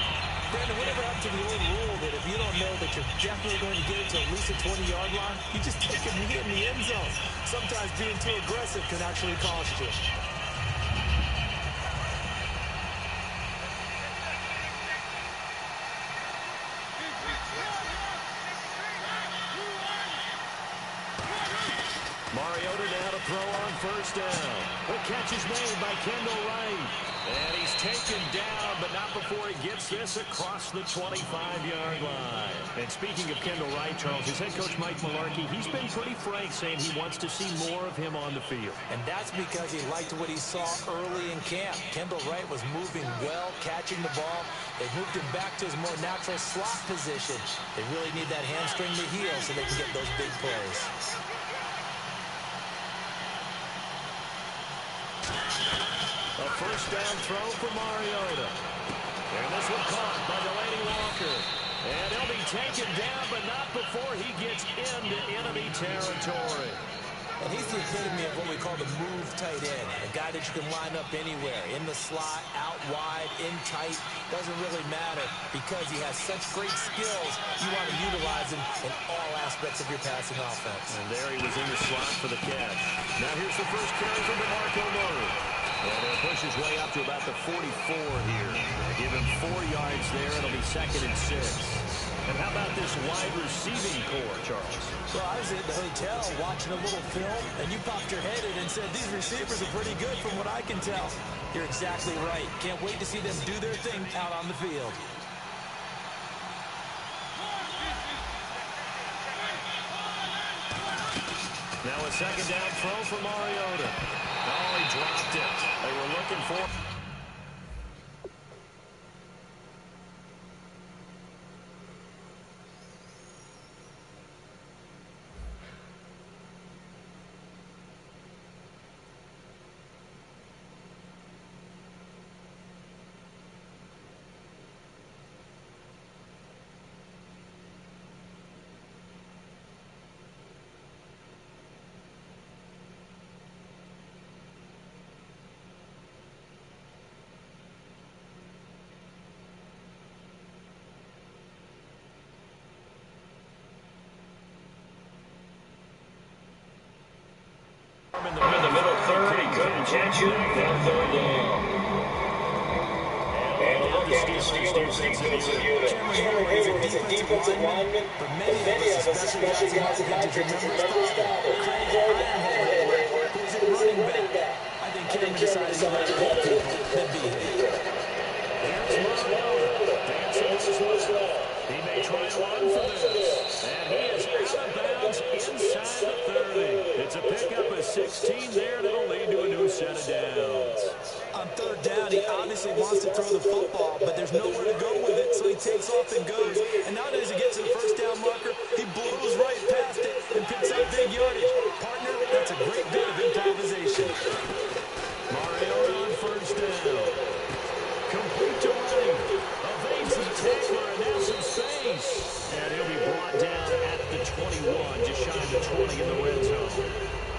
Brandon, whatever happened to the old rule that if you don't know that you're definitely going to get it to at least a 20-yard line, you just take a knee in the end zone. Sometimes being too aggressive can actually cost you.
Mariota now to throw on first down. The catch is made by Kendall Wright. And he's taken down, but not before he gets this across the 25-yard line. And speaking of Kendall Wright, Charles, his head coach Mike Mularkey, he's been pretty frank saying he wants to see more of him on the field.
And that's because he liked what he saw early in camp. Kendall Wright was moving well, catching the ball. They moved him back to his more natural slot position. They really need that hamstring to heal so they can get those big plays.
A first down throw for Mariota. And this one caught by Delaney Walker. And he'll be taken down, but not before he gets into enemy territory.
And he's the epitome of what we call the move tight end. A guy that you can line up anywhere. In the slot, out wide, in tight. Doesn't really matter because he has such great skills. You want to utilize him in all aspects of your passing offense.
And there he was in the slot for the catch. Now here's the first carry from DeMarco Murray. And he'll push his way up to about the 44 here. Give him 4 yards there. It'll be 2nd and 6. And how about this wide receiving core, Charles?
Well, I was at the hotel watching a little film, and you popped your head in and said, these receivers are pretty good from what I can tell. You're exactly right. Can't wait to see them do their thing out on the field.
Now a second down throw for Mariota. Oh, he dropped it. They were looking for...
In the middle third, he couldn't catch it. Now 3rd down. And look at the Steelers' defensive unit. Cameron Hayward is a defensive lineman, but many of us, especially guys in Patrick, remember his father. Hayward, who's a running back.
I think Cameron decided to let go people than be here.
He may try to run for this. And he is out of bounds inside the 30. It's a pickup of 16 there, and it'll lead to a new set of downs.
On 3rd down, he obviously wants to throw the football, but there's nowhere to go with it, so he takes off and goes. And now as he gets to the first down marker, he blows right past it and picks up big yardage. Partner, that's a great bit of improvisation.
Mariota on first down. Complete to Wright. Evades the tackler, and now some space. And he'll be brought down at the 21, just shy of the 20 in the red zone.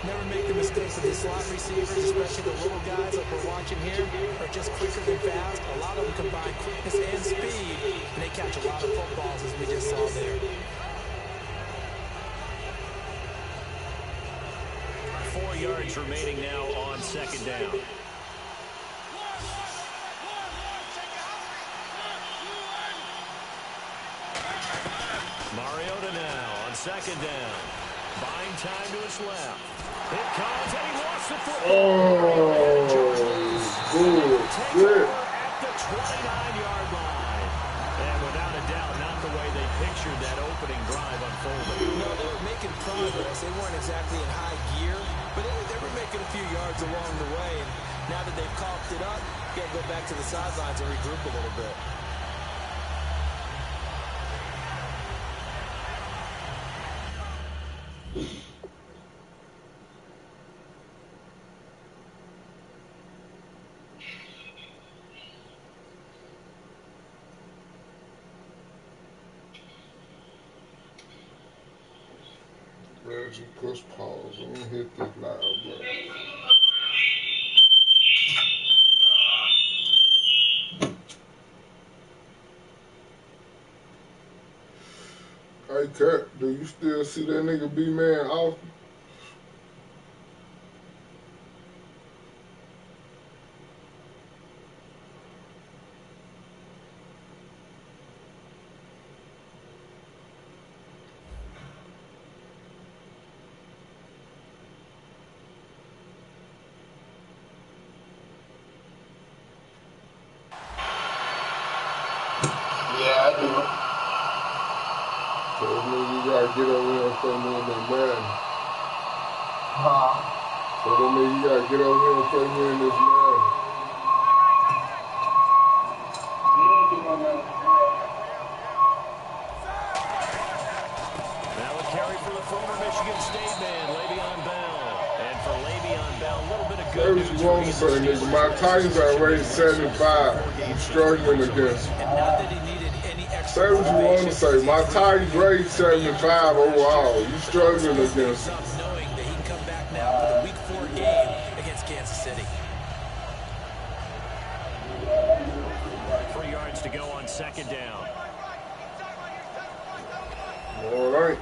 Never make the mistake of the slot receivers, especially the little guys like we're watching here, are just quicker than fast. A lot of them combine quickness and speed, and they catch a lot of footballs, as we just saw there.
4 yards remaining now on 2nd down. second down. Buying time to his left. It comes, and he lost the football.
Bullshit.
At the 29-yard line. And without a doubt, not the way they pictured that opening drive unfolding.
No, they were making progress. They weren't exactly in high gear, but they were making a few yards along the way. And now that they've coughed it up, you got to go back to the sidelines and regroup a little bit.
Reggie, push pause. Let me hit this loud button. Hey, Cat, do you still see that nigga B-Man off?
Yeah, I do.
So that means you gotta get over here and play me in that Madden. So that means you gotta get over here and play me in this Madden.
Now a carry for the former Michigan State man, Le'Veon Bell. And for Le'Veon Bell, a little bit of good news.
Wrong for nigga. My Titans are rated 75. I'm struggling against.
And not that he needed any extra
Say what you want to say. My Titans rated 75 overall. You struggling against.
knowing that he can come back now for the Week 4 game against Kansas City.
3 yards to go on second down.
All right.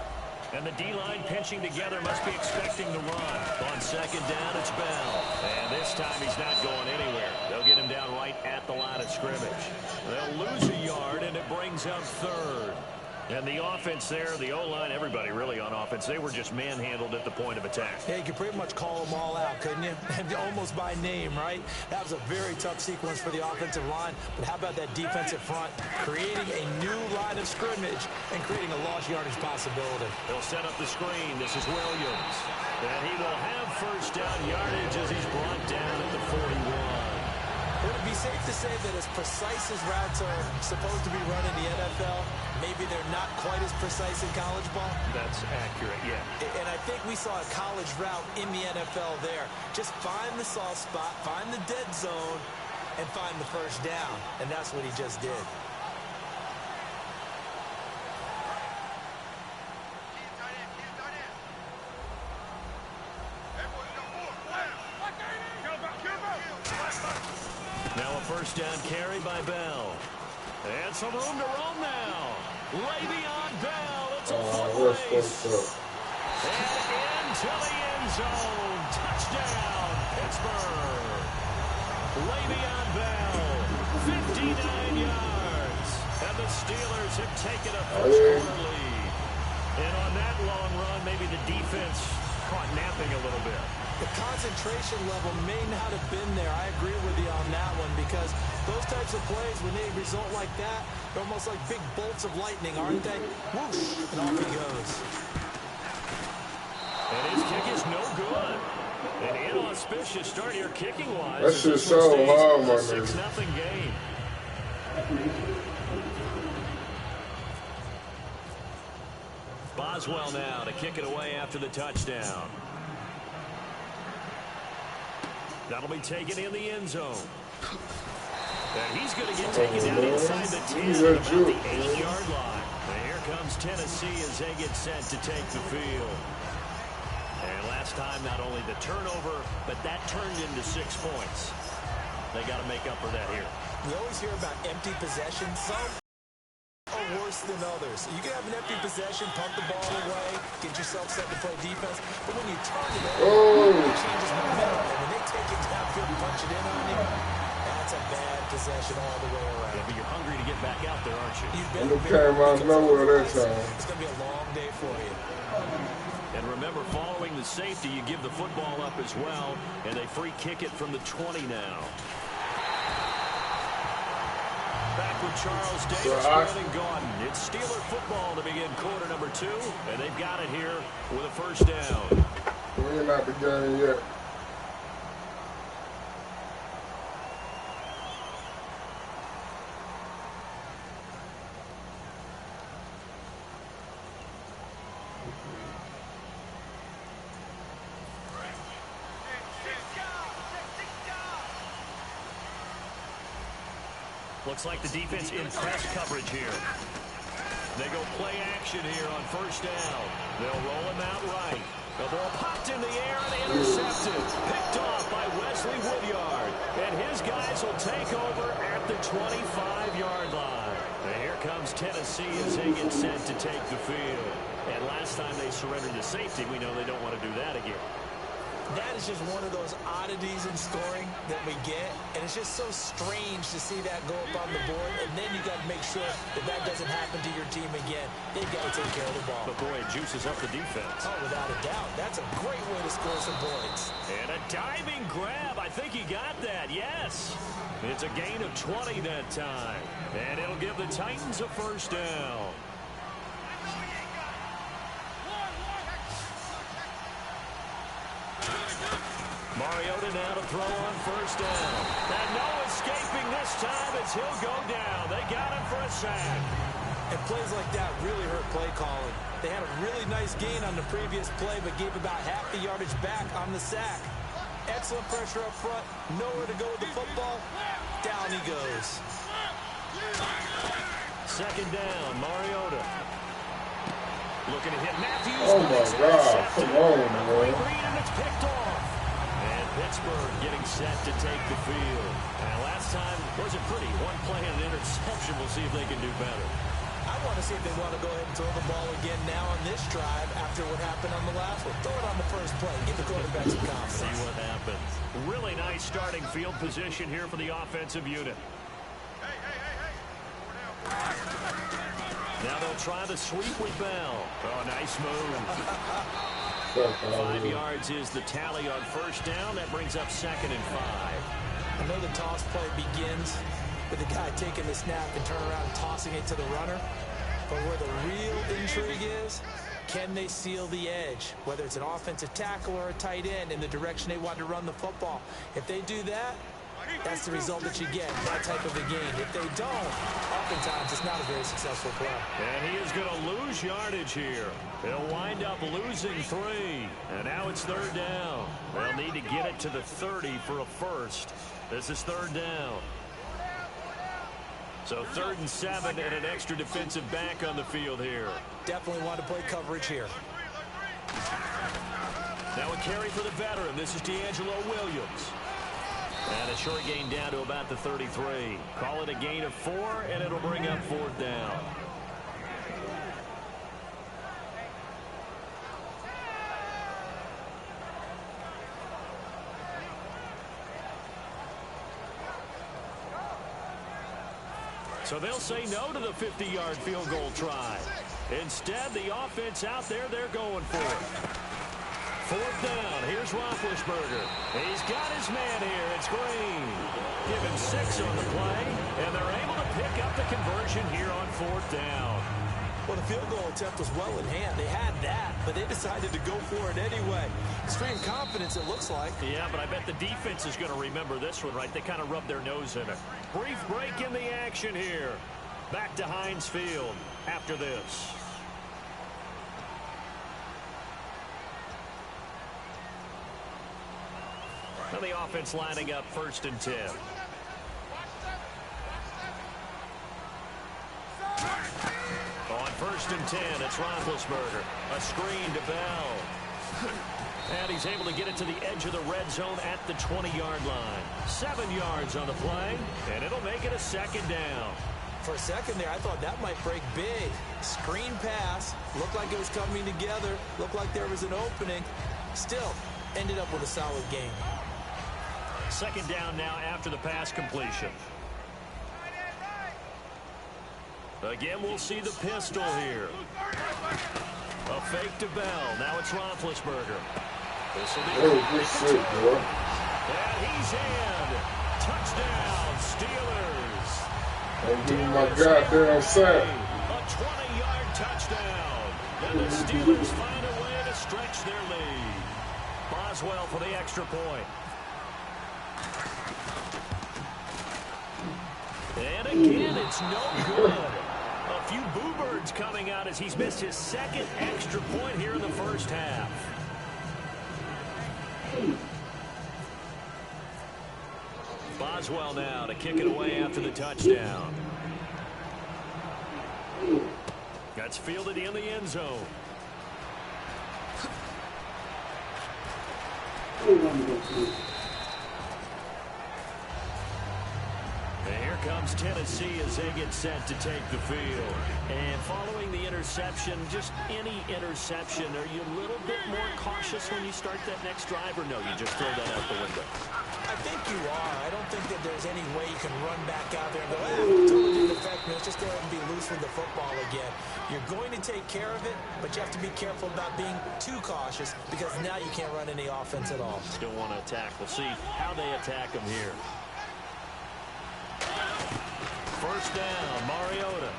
And the D-line pinching together must be expecting the run. On second down, it's Bell. And this time he's not going anywhere. They'll get him down right at the line of scrimmage. They'll lose a yard, and it brings up third. And the offense there, the O-line, everybody really on offense, they were just manhandled at the point of attack.
Yeah, you could pretty much call them all out, couldn't you? Almost by name, right? That was a very tough sequence for the offensive line. But how about that defensive front creating a new line of scrimmage and creating a lost yardage possibility?
They'll set up the screen. This is Williams. And he will have first down yardage as he's brought down at the 41.
Would it be safe to say that as precise as routes are supposed to be run in the NFL, maybe they're not quite as precise in college ball?
That's accurate, yeah.
And I think we saw a college route in the NFL there. Just find the soft spot, find the dead zone, and find the first down. And that's what he just did.
Now a first down carry by Bell. And some room to roam now. Le'Veon Bell. It's a foot race. And into the end zone. Touchdown, Pittsburgh. Le'Veon Bell, 59 yards. And the Steelers have taken a first-quarter lead. And on that long run, maybe the defense caught napping a little bit.
The concentration level may not have been there. I agree with you on that one because those types of plays, when they result like that, they're almost like big bolts of lightning, aren't they? Whoosh, and off he goes.
And his kick is no good. An inauspicious start here kicking-wise.
That's just so hard, my nigga.
6-0 game. Boswell now to kick it away after the touchdown. That'll be taken in the end zone. And he's going to get taken down inside the 10 at about the 8-yard line. And here comes Tennessee as they get set to take the field. And last time, not only the turnover, but that turned into 6 points. They got to make up for that here.
We always hear about empty possessions. Some are worse than others. You can have an empty possession, pump the ball away, get yourself set to play defense. But when you turn it over, it changes momentum. And when they take it downfield and punch it in on you, that's a bad possession all the way around.
Yeah, but you're hungry to get back out there, aren't you?
And it came out of nowhere that time.
It's going to be a long day for you.
And remember, following the safety, you give the football up as well, and they free kick it from the 20 now. Back with Charles Davis, Brandon Gaudin. It's Steeler football to begin quarter number 2, and they've got it here with a first down.
We ain't out the game yet.
Looks like the defense in press coverage here. They go play action here on first down. They'll roll him out right. The ball popped in the air and intercepted. Picked off by Wesley Woodyard. And his guys will take over at the 25-yard line. And here comes Tennessee as they get set to take the field. And last time they surrendered to safety, we know they don't want to do that again.
That is just one of those oddities in scoring that we get, and it's just so strange to see that go up on the board, and then you got to make sure that that doesn't happen to your team again. They've got to take care of the ball.
But boy, it juices up the defense.
Oh, without a doubt. That's a great way to score some points.
And a diving grab. I think he got that, yes. It's a gain of 20 that time, and it'll give the Titans a first down. Mariota now to throw on first down. And no escaping this time as he'll go down. They got him for a sack.
And plays like that really hurt play calling. They had a really nice gain on the previous play, but gave about half the yardage back on the sack. Excellent pressure up front. Nowhere to go with the football. Down he goes.
Second down, Mariota. Looking to hit Matthews.
Oh, my God. Come on, man.
And it's picked off. And Pittsburgh getting set to take the field. And last time wasn't pretty. One play and an interception. We'll see if they can do better.
I want to see if they want to go ahead and throw the ball again now on this drive after what happened on the last one. Throw it on the first play. Give the quarterback some confidence.
See what happens. Really nice starting field position here for the offensive unit. Now they'll try the sweep with Bell. Oh, nice move. 5 yards is the tally on first down. That brings up 2nd and 5.
I know the toss play begins with the guy taking the snap and turn around and tossing it to the runner. But where the real intrigue is, can they seal the edge? Whether it's an offensive tackle or a tight end in the direction they want to run the football. If they do that, that's the result that you get, that type of a game. If they don't, oftentimes it's not a very successful play.
And he is going to lose yardage here. They'll wind up losing 3. And now it's 3rd down. They'll need to get it to the 30 for a first. This is 3rd down. So 3rd and 7 and an extra defensive back on the field here.
Definitely want to play coverage here.
Now a carry for the veteran. This is D'Angelo Williams. And a short gain down to about the 33. Call it a gain of 4, and it'll bring up 4th down. So they'll say no to the 50-yard field goal try. Instead, the offense out there, they're going for it. 4th down. Here's Roethlisberger. He's got his man here. It's Green. Give him 6 on the play, and they're able to pick up the conversion here on 4th down.
Well, the field goal attempt was well in hand. They had that, but they decided to go for it anyway. Extreme confidence, it looks like.
Yeah, but I bet the defense is going to remember this one, right? They kind of rubbed their nose in it. Brief break in the action here. Back to Heinz Field after this. And the offense lining up 1st and 10. On 1st and 10, it's Roethlisberger. A screen to Bell. And he's able to get it to the edge of the red zone at the 20-yard line. 7 yards on the play, and it'll make it a 2nd down.
For a second there, I thought that might break big. Screen pass. Looked like it was coming together. Looked like there was an opening. Still, ended up with a solid game.
2nd down now after the pass completion. Again, we'll see the pistol here. A fake to Bell. Now it's Roethlisberger. This will be
good shit, boy.
and he's in. Touchdown, Steelers.
I'm giving my goddamn sack.
A 20-yard touchdown. And the Steelers find a way to stretch their lead. Boswell for the extra point. And again, it's no good. A few boo birds coming out as he's missed his second extra point here in the first half. Boswell now to kick it away after the touchdown. That's fielded in the end zone. And here comes Tennessee as they get set to take the field. And following the interception, just any interception, are you a little bit more cautious when you start that next drive, or no, you just throw that out the window?
I think you are. I don't think that there's any way you can run back out there and go, totally didn't affect me. Let's just go ahead and be loose with the football again. You're going to take care of it, but you have to be careful about being too cautious because now you can't run any offense at all.
Still want to attack. We'll see how they attack them here. First down, Mariota.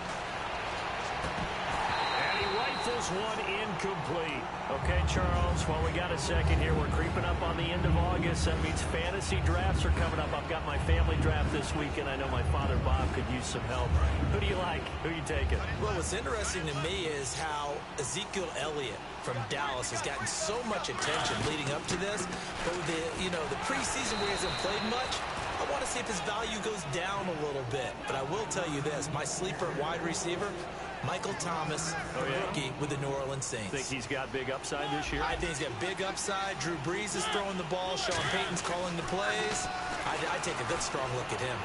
And he rifles one incomplete. Okay, Charles, while we got a second here, we're creeping up on the end of August. That means fantasy drafts are coming up. I've got my family draft this weekend. I know my father, Bob, could use some help. Who do you like? Who are you taking?
Well, what's interesting to me is how Ezekiel Elliott from Dallas has gotten so much attention leading up to this. But with the preseason where he hasn't played much, I want to see if his value goes down a little bit. But I will tell you this, my sleeper wide receiver, Michael Thomas, rookie with the New Orleans Saints.
Think he's got big upside this year?
I think he's got big upside. Drew Brees is throwing the ball. Sean Payton's calling the plays. I take a good, strong look at him.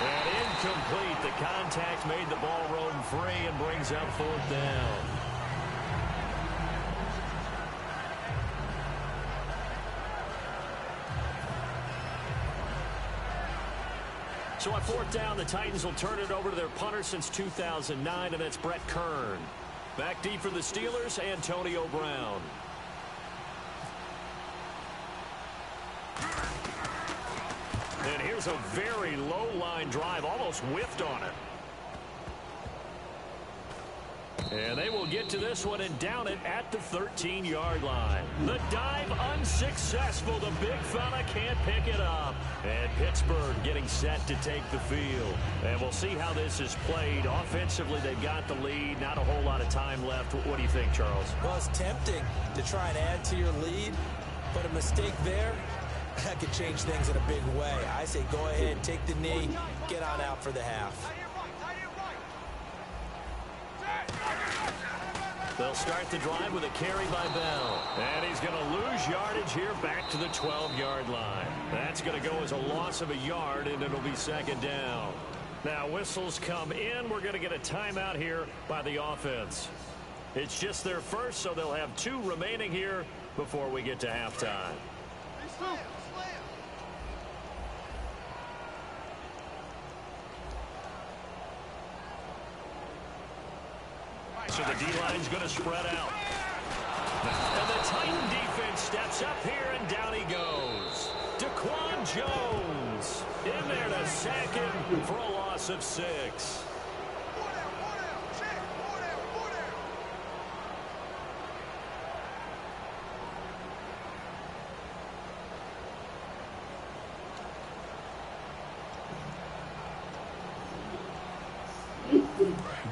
And incomplete. The contact made the ball roam free and brings up fourth down. So on fourth down, the Titans will turn it over to their punter since 2009, and that's Brett Kern. Back deep for the Steelers, Antonio Brown. And here's a very low-line drive, almost whiffed on it. And they will get to this one and down it at the 13-yard line. The dive unsuccessful. The big fella can't pick it up. And Pittsburgh getting set to take the field. And we'll see how this is played. Offensively, they've got the lead. Not a whole lot of time left. What do you think, Charles?
Well, it's tempting to try and add to your lead, but a mistake there, that could change things in a big way. I say go ahead, take the knee, get on out for the half.
They'll start the drive with a carry by Bell. And he's going to lose yardage here back to the 12-yard line. That's going to go as a loss of a yard, and it'll be second down. Now, whistles come in. We're going to get a timeout here by the offense. It's just their first, so they'll have two remaining here before we get to halftime. So the D-line's going to spread out. And the Titan defense steps up here, and down he goes. Daquan Jones in there to sack him for a loss of 6.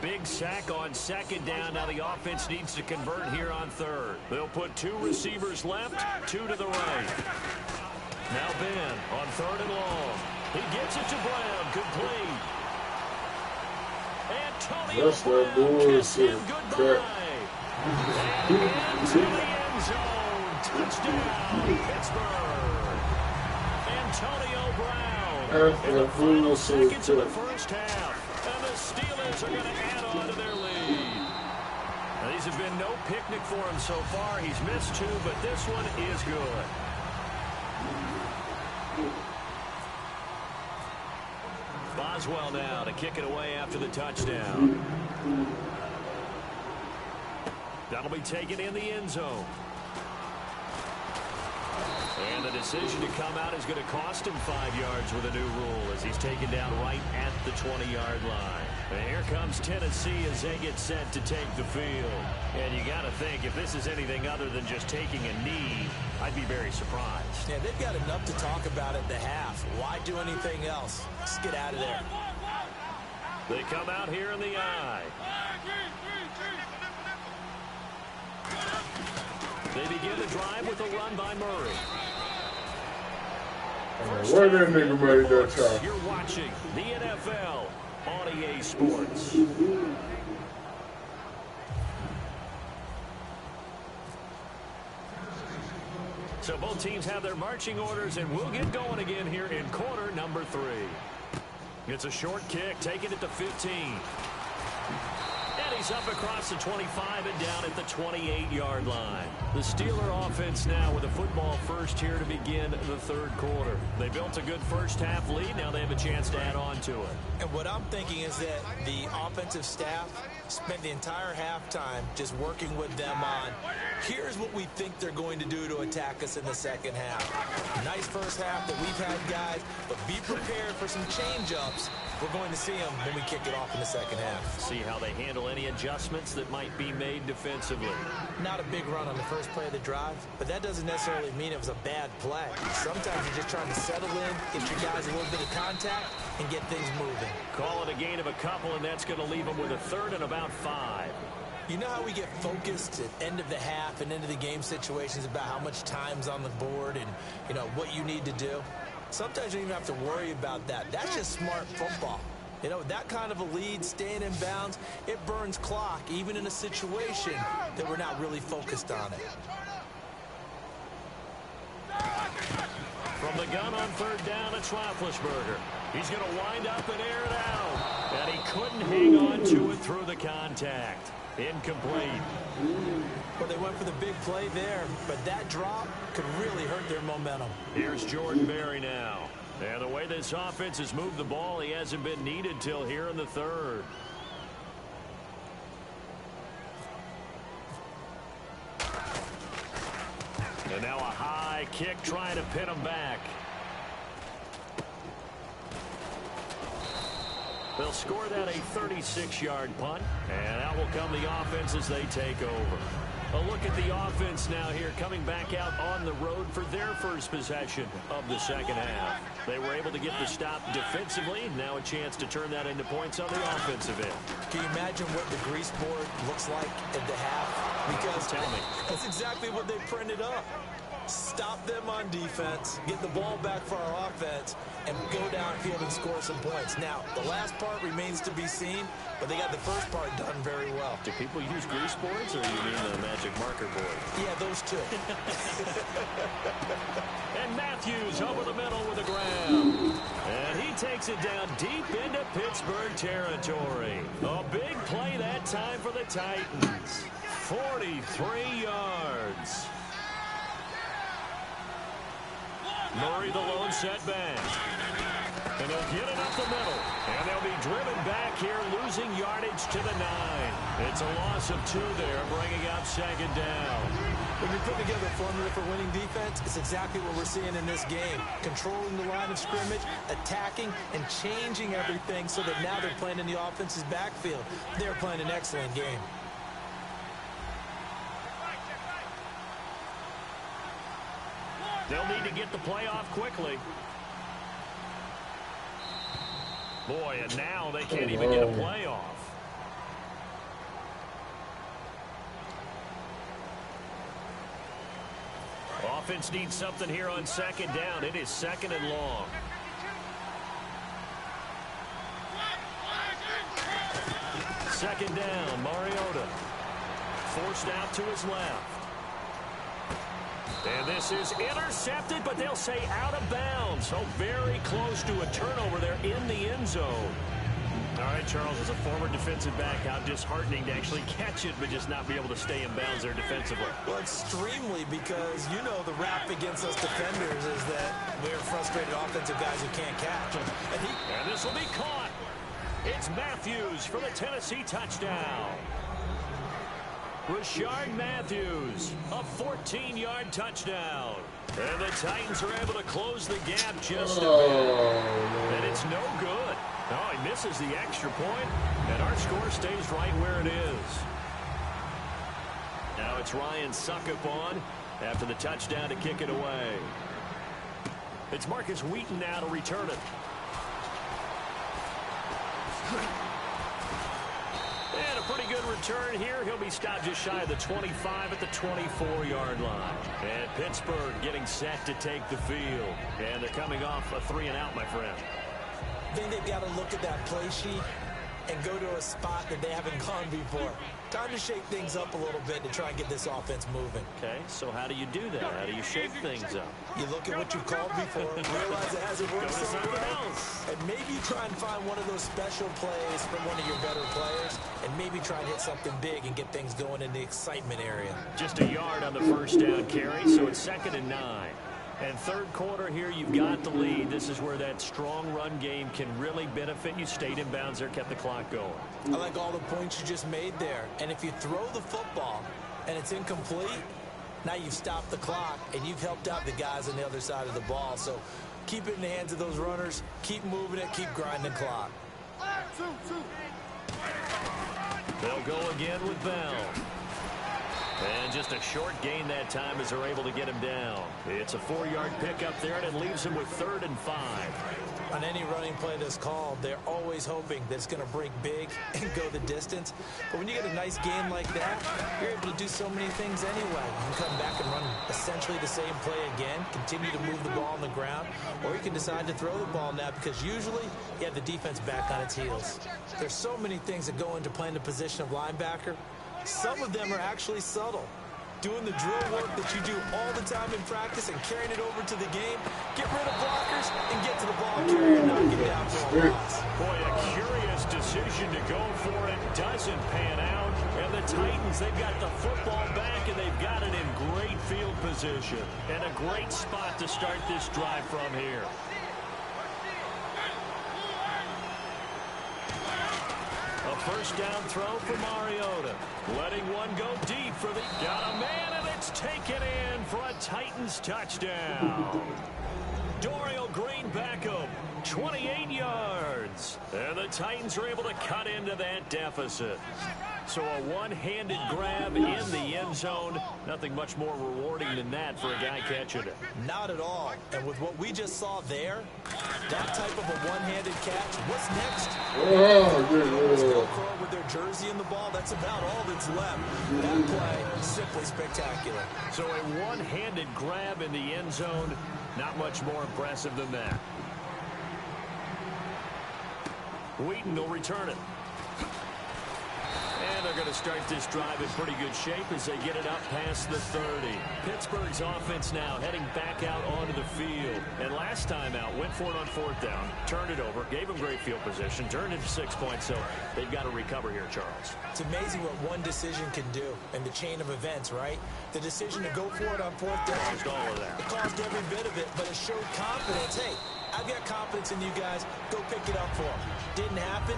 Big sack on second down. Now the offense needs to convert here on third. They'll put two receivers left, two to the right. Now Ben on third and long. He gets it to Brown, complete. Antonio Brown kissed him goodbye. And into the end zone. Touchdown, Pittsburgh. Antonio Brown. In the final seconds of the first half. And the Steelers are going to add on to their lead. Now, these have been no picnic for him so far. He's missed two, but this one is good. Boswell now to kick it away after the touchdown. That'll be taken in the end zone. And the decision to come out is going to cost him 5 yards with a new rule as he's taken down right at the 20-yard line. And here comes Tennessee as they get set to take the field. And you got to think, if this is anything other than just taking a knee, I'd be very surprised.
Yeah, they've got enough to talk about at the half. Why do anything else? Just get out of there.
They come out here in the I. They begin the drive with a run by Murray.
Where that nigga made that time?
You're watching the NFL on EA Sports. So both teams have their marching orders, and we'll get going again here in quarter number 3. It's a short kick, taking it to 15. And he's up across the 25 and down at the 28-yard line. The Steeler offense now with a football first here to begin the third quarter. They built a good first half lead. Now they have a chance to add on to it.
And what I'm thinking is that the offensive staff spent the entire halftime just working with them on, here's what we think they're going to do to attack us in the second half. Nice first half that we've had, guys, but be prepared for some change-ups. We're going to see them when we kick it off in the second half.
See how they handle any adjustments that might be made defensively.
Not a big run on the first play of the drive, but that doesn't necessarily mean it was a bad play. Sometimes you're just trying to settle in, get your guys a little bit of contact, and get things moving.
Call it a gain of a couple, and that's going to leave them with a third and about 5.
You know how we get focused at end of the half and into the game situations about how much time's on the board and, you know, what you need to do? Sometimes you don't even have to worry about that. That's just smart football. You know, that kind of a lead, staying in bounds, it burns clock, even in a situation that we're not really focused on it.
From the gun on third down, it's Roethlisberger. He's going to wind up and air it out. And he couldn't hang on to it through the contact. Incomplete.
Well, they went for the big play there, but that drop could really hurt their momentum.
Here's Jordan Berry now. And the way this offense has moved the ball, he hasn't been needed till here in the third. And now a high kick trying to pin him back. They'll score that a 36-yard punt, and out will come the offense as they take over. A look at the offense now here, coming back out on the road for their first possession of the second half. They were able to get the stop defensively. Now a chance to turn that into points on the offensive end.
Can you imagine what the grease board looks like at the half? Because
Tell me.
That's exactly what they printed up. Stop them on defense, get the ball back for our offense, and go downfield and score some points. Now, the last part remains to be seen, but they got the first part done very well.
Do people use grease boards, or you mean the magic marker board?
Yeah, those two.
And Matthews over the middle with a grab. And he takes it down deep into Pittsburgh territory. A big play that time for the Titans. 43 yards. Murray the lone setback. And they'll get it up the middle. And they'll be driven back here, losing yardage to the 9. It's a loss of 2 there, bringing up second down.
When you're putting together a formula for winning defense, it's exactly what we're seeing in this game. Controlling the line of scrimmage, attacking, and changing everything so that now they're playing in the offense's backfield. They're playing an excellent game.
They'll need to get the play off quickly. Boy, and now they can't even get a play off. Offense needs something here on second down. It is second and long. Second down, Mariota. Forced out to his left. And this is intercepted, but they'll say out of bounds. So very close to a turnover there in the end zone. All right, Charles, as a former defensive back, how disheartening to actually catch it, but just not be able to stay in bounds there defensively.
Well, extremely, because you know the rap against us defenders is that we're frustrated offensive guys who can't catch.
And this will be caught. It's Matthews for the Tennessee touchdown. Rashard Matthews, a 14-yard touchdown. And the Titans are able to close the gap just a bit. And it's no good. Oh, he misses the extra point, and our score stays right where it is. Now it's Ryan Suckup on after the touchdown to kick it away. It's Marcus Wheaton now to return it. And a pretty good return here. He'll be stopped just shy of the 25 at the 24-yard line. And Pittsburgh getting set to take the field. And they're coming off a 3-and-out, my friend.
I think they've got to look at that play sheet and go to a spot that they haven't gone before. Time to shake things up a little bit to try and get this offense moving.
Okay, so how do you do that? How do you shake things up?
You look at what you've called before, realize it hasn't worked somewhere else, and maybe you try and find one of those special plays from one of your better players, and maybe try and hit something big and get things going in the excitement area.
Just a yard on the first down carry, so it's 2nd and 9. And third quarter here, you've got the lead. This is where that strong run game can really benefit you. Stayed in bounds there, kept the clock going.
I like all the points you just made there. And if you throw the football and it's incomplete, now you've stopped the clock and you've helped out the guys on the other side of the ball. So keep it in the hands of those runners. Keep moving it. Keep grinding the clock.
They'll go again with Bell. And just a short gain that time as they're able to get him down. It's a 4-yard pickup there, and it leaves him with 3rd and 5.
On any running play that's called, they're always hoping that it's going to break big and go the distance. But when you get a nice game like that, you're able to do so many things anyway. You can come back and run essentially the same play again, continue to move the ball on the ground, or you can decide to throw the ball now because usually you have the defense back on its heels. There's so many things that go into playing the position of linebacker. Some of them are actually subtle. Doing the drill work that you do all the time in practice and carrying it over to the game. Get rid of blockers and get to the ball carrier and knock it down for a loss.
Boy, a curious decision to go for it. Doesn't pan out. And the Titans, they've got the football back, and they've got it in great field position. And a great spot to start this drive from here. A first down throw for Mariota. Letting one go deep for the... Got a man, and it's taken in for a Titans touchdown. Dorial Green Beckham, 28 yards. And the Titans are able to cut into that deficit. So a one-handed grab in the end zone. Nothing much more rewarding than that for a guy catching it.
Not at all. And with what we just saw there, that type of a one-handed catch, what's next? With their jersey in the ball, that's about all that's left. That play, simply spectacular.
So a one-handed grab in the end zone, not much more impressive than that. Wheaton will return it. And they're going to start this drive in pretty good shape as they get it up past the 30. Pittsburgh's offense now heading back out onto the field. And last time out, went for it on 4th down, turned it over, gave them great field position, turned into 6 points, so they've got to recover here, Charles.
It's amazing what one decision can do in the chain of events, right? The decision to go for it on 4th down.
Caused all of that.
It caused every bit of it, but it showed confidence. Hey, I've got confidence in you guys. Go pick it up for them. Didn't happen.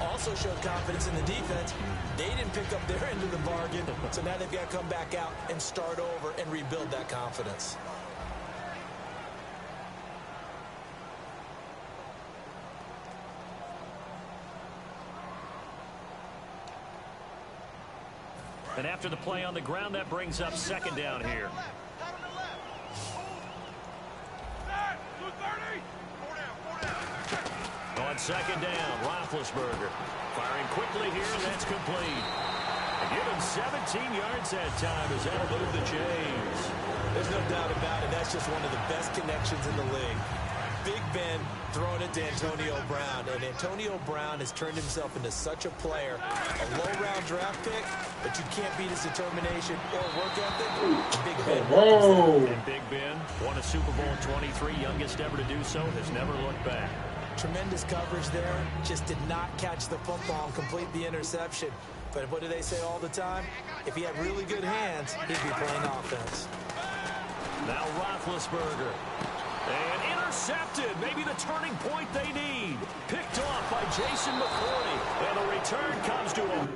Also showed confidence in the defense. They didn't pick up their end of the bargain, so now they've got to come back out and start over and rebuild that confidence.
And after the play on the ground, that brings up 2nd down here. On 2nd down, Roethlisberger firing quickly here, and that's complete. And give him 17 yards that time as that'll move the chains.
There's no doubt about it. That's just one of the best connections in the league. Big Ben throwing it to Antonio Brown, and Antonio Brown has turned himself into such a player, a low-round draft pick, but you can't beat his determination or work ethic. Big Ben.
And Big Ben won a Super Bowl in 23, youngest ever to do so, has never looked back.
Tremendous coverage there. Just did not catch the football and complete the interception. But what do they say all the time? If he had really good hands, he'd be playing offense.
Now Roethlisberger. And intercepted. Maybe the turning point they need. Picked off by Jason McCourty, and the return comes to him.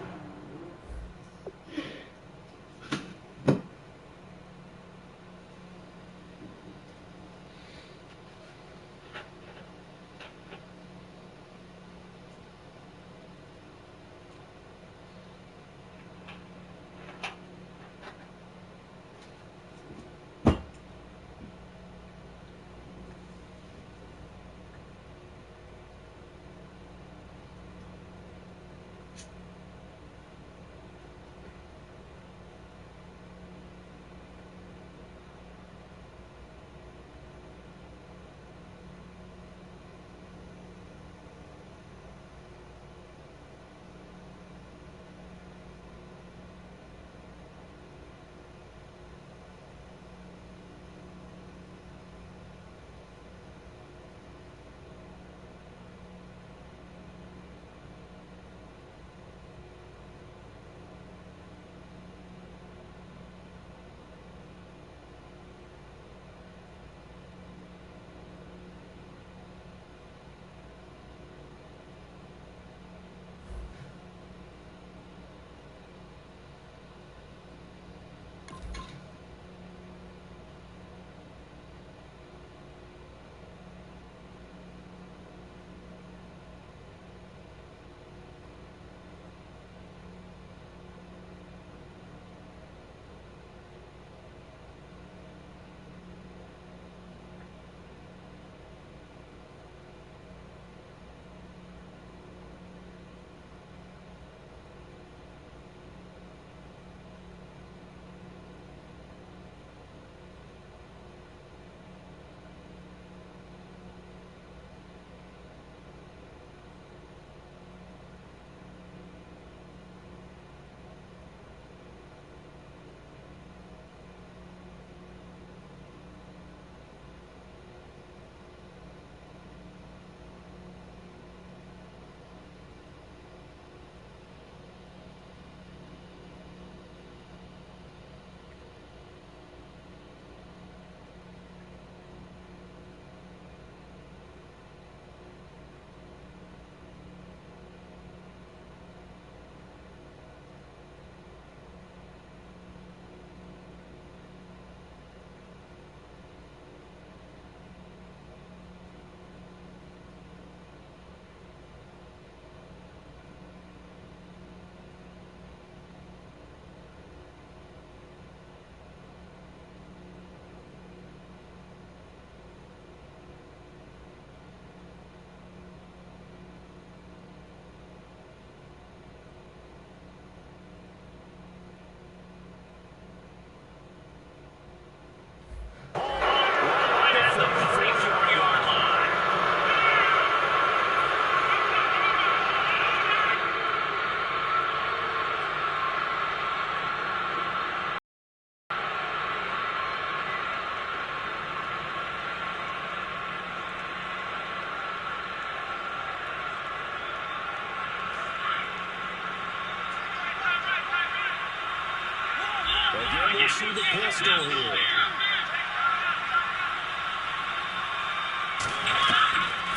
Again, we'll see the pistol here.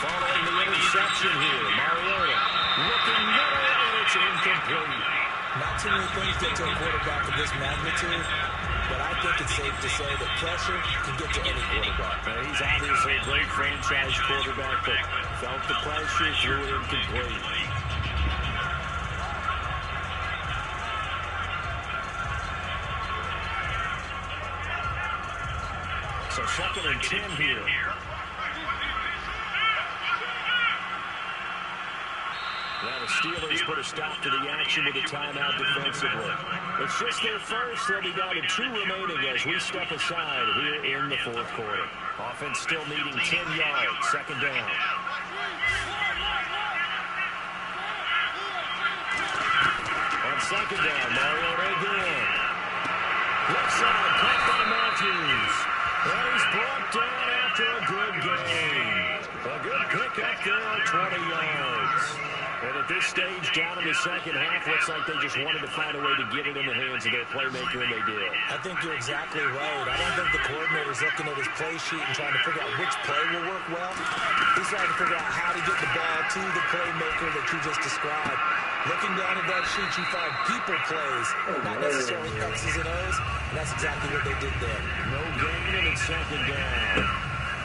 Following the interception here, Mariota looking middle, and it's incomplete.
Not too many things get to a quarterback of this magnitude, but I think it's safe to say that pressure can get to any quarterback.
He's obviously a great franchise quarterback, but felt the pressure, threw it incomplete. So 2nd and 10 here. Now the Steelers put a stop to the action with a timeout defensively. It's just their first. They'll be down to 2 remaining as we step aside here in the 4th quarter. Offense still needing 10 yards. 2nd down. On 2nd down, Mariota again. Left side, caught by Matthews. And he's brought down after a good game. A good pick up there on 20 yards. And a at this stage, down in the second half, looks like they just wanted to find a way to get it in the hands of their playmaker, and they did.
I think you're exactly right. I don't think the coordinator's looking at his play sheet and trying to figure out which play will work well. He's trying to figure out how to get the ball to the playmaker that you just described. Looking down at that sheet, you find people plays, not necessarily X's and O's, and that's exactly what they did there.
No gain, and it's second down.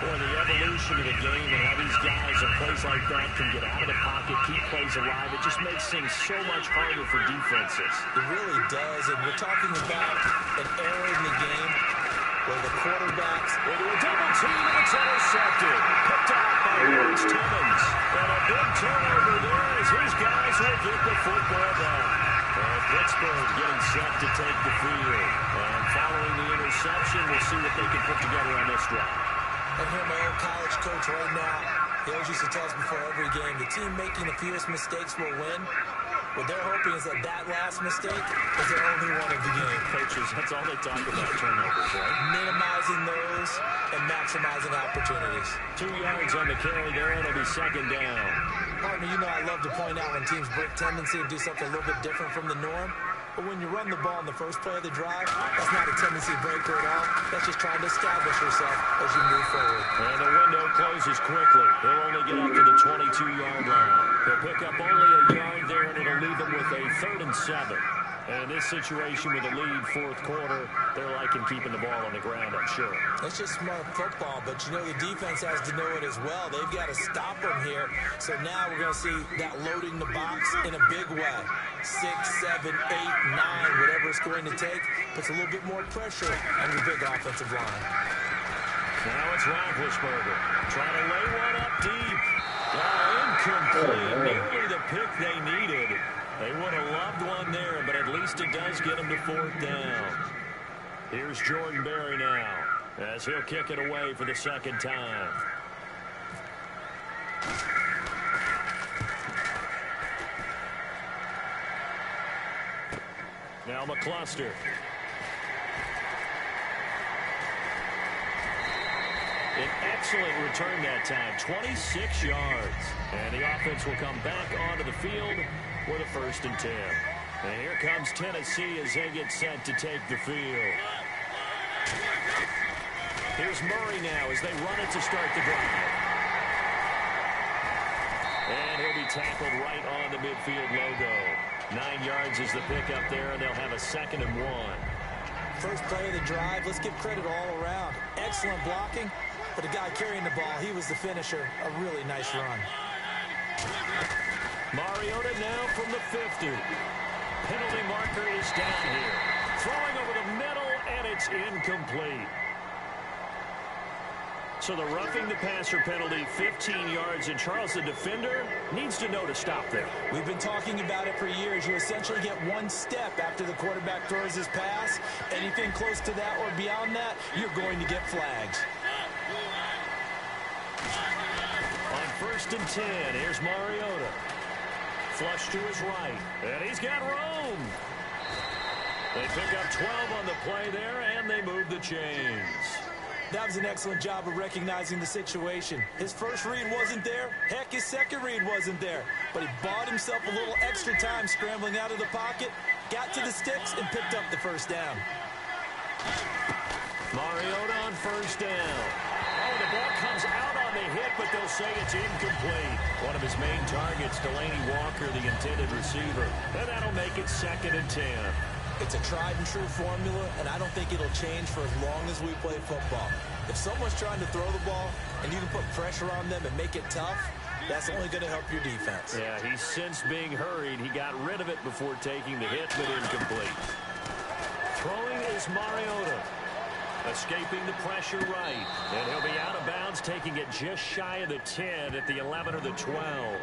Boy, the evolution of the game and how these guys in plays like that can get out of the pocket, keep plays alive, it just makes things so much harder for defenses.
It really does, and we're talking about an error in the game where the quarterbacks
into a double team, and it's intercepted. Picked off by Lawrence Timmons. And a big turnover there as his guys will get the football back. And Pittsburgh getting set to take the field. And following the interception, we'll see what they can put together on this drive.
I hear my old college coach right now. He always used to tell us before every game, the team making the fewest mistakes will win. What they're hoping is that that last mistake is their only one of the game.
Coaches, that's all they talk about, turnovers, right?
Minimizing those and maximizing opportunities.
2 yards on the carry there, and it'll be second down.
Partner, you know I love to point out when teams break tendency and do something a little bit different from the norm. But when you run the ball in the first play of the drive, that's not a tendency breaker at all. That's just trying to establish yourself as you move forward.
And the window closes quickly. He'll only get up to the 22-yard line. He'll pick up only a yard there, and it'll leave him with a 3rd and 7. And in this situation with a lead fourth quarter, they're liking keeping the ball on the ground, I'm sure.
That's just smart football, but you know the defense has to know it as well. They've got to stop them here. So now we're going to see that loading the box in a big way. 6, 7, 8, 9, whatever it's going to take, puts a little bit more pressure on your big offensive line.
Now it's Roethlisberger trying to lay one up deep. Incomplete. Nearly the pick they needed. They would have loved one there, but at least it does get them to 4th down. Here's Jordan Berry now, as he'll kick it away for the second time. Now McCluster. An excellent return that time, 26 yards. And the offense will come back onto the field with a 1st and 10. And here comes Tennessee as they get set to take the field. Here's Murray now as they run it to start the drive. And he'll be tackled right on the midfield logo. 9 yards is the pickup there, and they'll have a 2nd and 1.
First play of the drive, let's give credit all around. Excellent blocking, but the guy carrying the ball, he was the finisher. A really nice run.
Mariota now from the 50. Penalty marker is down here. Throwing over the middle, and it's incomplete. So the roughing the passer penalty, 15 yards, and Charles, the defender, needs to know to stop there.
We've been talking about it for years. You essentially get one step after the quarterback throws his pass. Anything close to that or beyond that, you're going to get flags.
On 1st and 10, here's Mariota. Flush to his right, and he's got room. They pick up 12 on the play there, and they move the chains.
That was an excellent job of recognizing the situation. His first read wasn't there. Heck, his second read wasn't there. But he bought himself a little extra time scrambling out of the pocket, got to the sticks, and picked up the 1st down.
Mariota on 1st down. Oh, the ball comes out on the hit, but they'll say it's incomplete. One of his main targets, Delaney Walker, the intended receiver. And that'll make it 2nd and 10.
It's a tried-and-true formula, and I don't think it'll change for as long as we play football. If someone's trying to throw the ball and you can put pressure on them and make it tough, that's only going to help your defense.
Yeah, he's since being hurried. He got rid of it before taking the hit, but incomplete. Throwing is Mariota. Escaping the pressure right. And he'll be out of bounds, taking it just shy of the 10 at the 11 or the 12.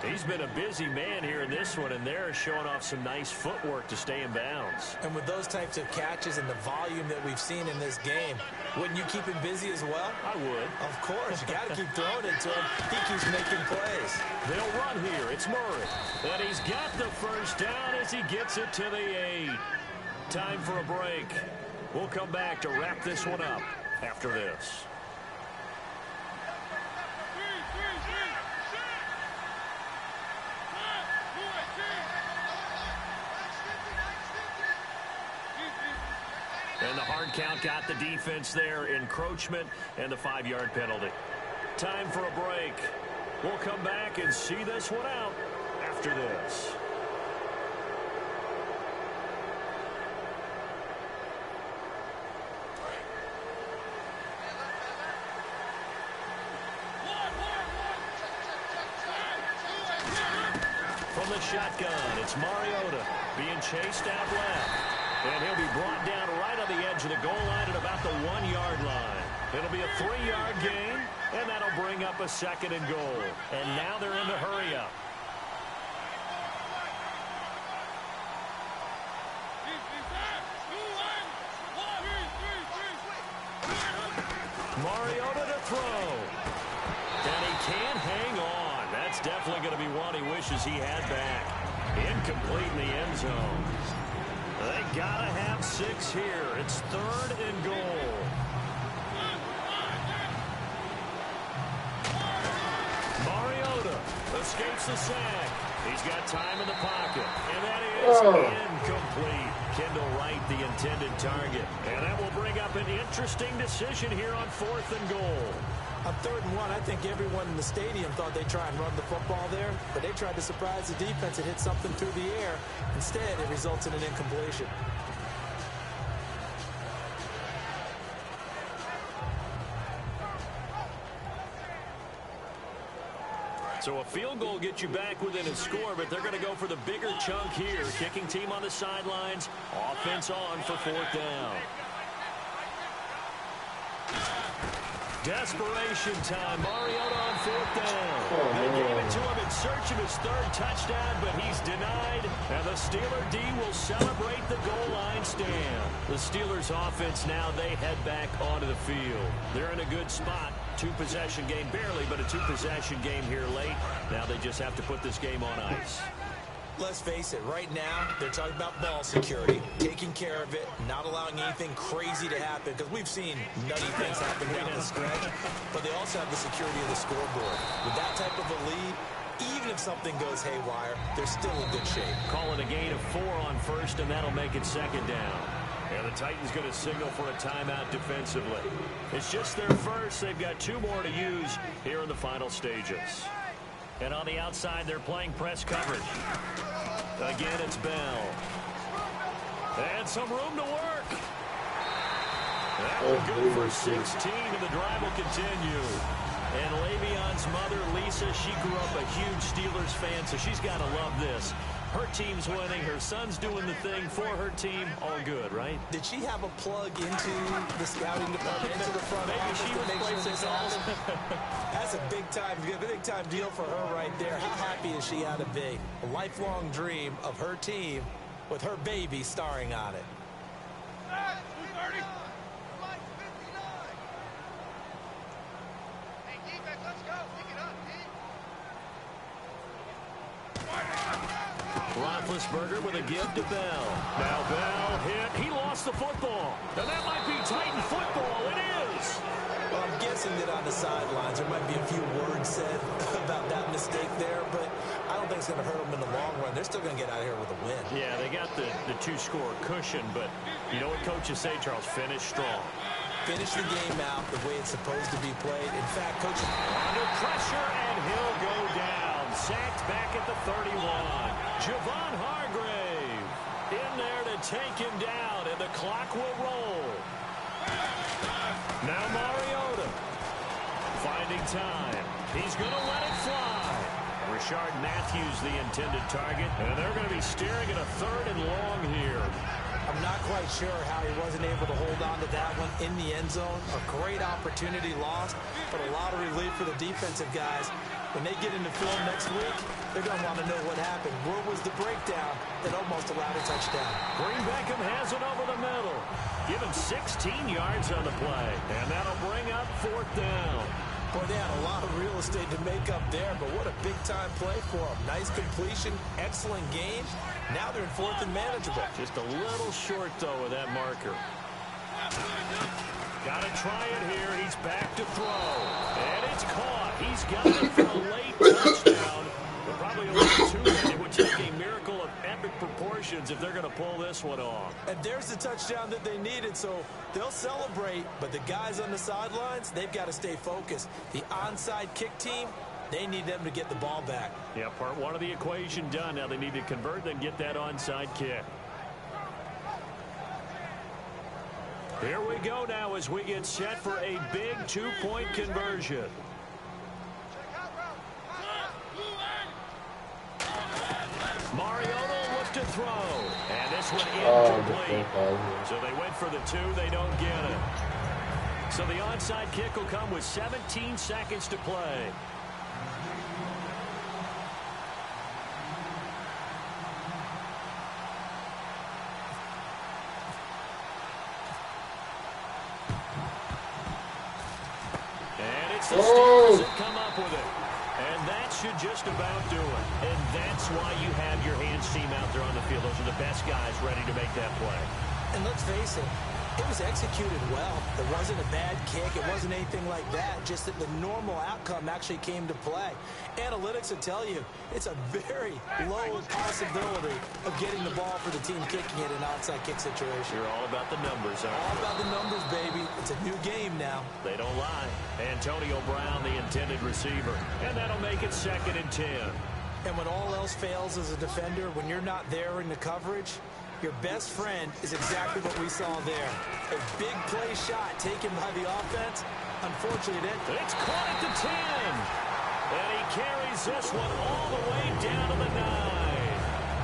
He's been a busy man here in this one, and they're showing off some nice footwork to stay in bounds.
And with those types of catches and the volume that we've seen in this game, wouldn't you keep him busy as well?
I would.
Of course. You got to keep throwing it to him. He keeps making plays.
They'll run here. It's Murray. And he's got the 1st down as he gets it to the 8. Time for a break. We'll come back to wrap this one up after this. And the hard count got the defense there. Encroachment and the 5-yard penalty. Time for a break. We'll come back and see this one out after this. From the shotgun, it's Mariota being chased out left. And he'll be brought down right on the edge of the goal line at about the 1-yard line. It'll be a 3-yard gain, and that'll bring up a 2nd and goal. And now they're in the hurry up. Mariota to throw. And he can't hang on. That's definitely going to be one he wishes he had back. Incomplete in the end zone. They got to have 6 here. It's 3rd and goal. Mariota escapes the sack. He's got time in the pocket. And that is incomplete. Kendall Wright, the intended target. And that will bring up an interesting decision here on 4th and goal.
On 3rd and 1, I think everyone in the stadium thought they'd try and run the football there, but they tried to surprise the defense and hit something through the air. Instead, it results in an incompletion.
So a field goal gets you back within a score, but they're going to go for the bigger chunk here. Kicking team on the sidelines. Offense on for 4th down. Desperation time. Mariota on 4th down. They gave it to him in search of his 3rd touchdown, but he's denied. And the Steeler D will celebrate the goal line stand. The Steelers offense now, they head back onto the field. They're in a good spot. 2-possession game, barely, but a 2-possession game here late. Now they just have to put this game on ice.
Let's face it, right now, they're talking about ball security, taking care of it, not allowing anything crazy to happen, because we've seen nutty things happen down the stretch, but they also have the security of the scoreboard. With that type of a lead, even if something goes haywire, they're still in good shape.
Call it a gain of 4 on 1st, and that'll make it 2nd down. And the Titans going to signal for a timeout defensively. It's just their first. They've got 2 more to use here in the final stages. And on the outside, they're playing press coverage. Again, it's Bell. And some room to work. That will go for 16, and the drive will continue. And Le'Veon's mother, Lisa, she grew up a huge Steelers fan, so she's got to love this. Her team's winning. Her son's doing the thing for her team. All good, right?
Did she have a plug into the scouting department, into the front office?
Maybe she was places also.
That's a big time deal for her right there. How happy is she ought to be? A lifelong dream of her team with her baby starring on it.
Roethlisberger with a give to Bell. Now Bell hit. He lost the football. And that might be Titan football. It is.
Well, I'm guessing that on the sidelines there might be a few words said about that mistake there, but I don't think it's going to hurt them in the long run. They're still going to get out of here with a win.
Yeah, they got the 2-score cushion, but you know what coaches say, Charles? Finish strong.
Finish the game out the way it's supposed to be played. In fact, coach
under pressure, and he'll go down. Sacked back at the 31. Javon Hargrave in there to take him down, and the clock will roll. Now Mariota finding time. He's going to let it fly. Rashard Matthews, the intended target, and they're going to be staring at a 3rd and long here.
I'm not quite sure how he wasn't able to hold on to that one in the end zone. A great opportunity lost, but a lot of relief for the defensive guys. When they get into film next week, they're going to want to know what happened. Where was the breakdown that almost allowed a touchdown?
Green Beckham has it over the middle. Give him 16 yards on the play, and that'll bring up 4th down.
Boy, they had a lot of real estate to make up there, but what a big-time play for them. Nice completion, excellent game. Now they're in 4th and manageable.
Just a little short, though, of that marker. Got to try it here. He's back to throw. And it's caught. He's got it for a late touchdown. But probably a little too late. It would take a miracle of epic proportions proportions if they're going to pull this one off.
And there's the touchdown that they needed, so they'll celebrate. But the guys on the sidelines, they've got to stay focused. The onside kick team, they need them to get the ball back.
Yeah, part one of the equation done. Now they need to convert and get that onside kick. Here we go now as we get set for a big two-point conversion. Mariota looked to throw. And this one incomplete. So they went for the two. They don't get it. So the onside kick will come with 17 seconds to play. The Steelers that come up with it. And that should just about do it. And that's why you have your hands team out there on the field. Those are the best guys ready to make that play.
And let's face it, it was executed well. It wasn't a bad kick. It wasn't anything like that. Just that the normal outcome actually came to play. Analytics will tell you it's a very low possibility of getting the ball for the team kicking it in an outside kick situation.
You're all about the numbers, aren't you?
All about the numbers, baby. It's a new game now.
They don't lie. Antonio Brown, the intended receiver. And that'll make it 2nd and 10.
And when all else fails as a defender, when you're not there in the coverage, your best friend is exactly what we saw there. A big play shot taken by the offense. Unfortunately,
it's caught at the 10. And he carries this one all the way down to the 9.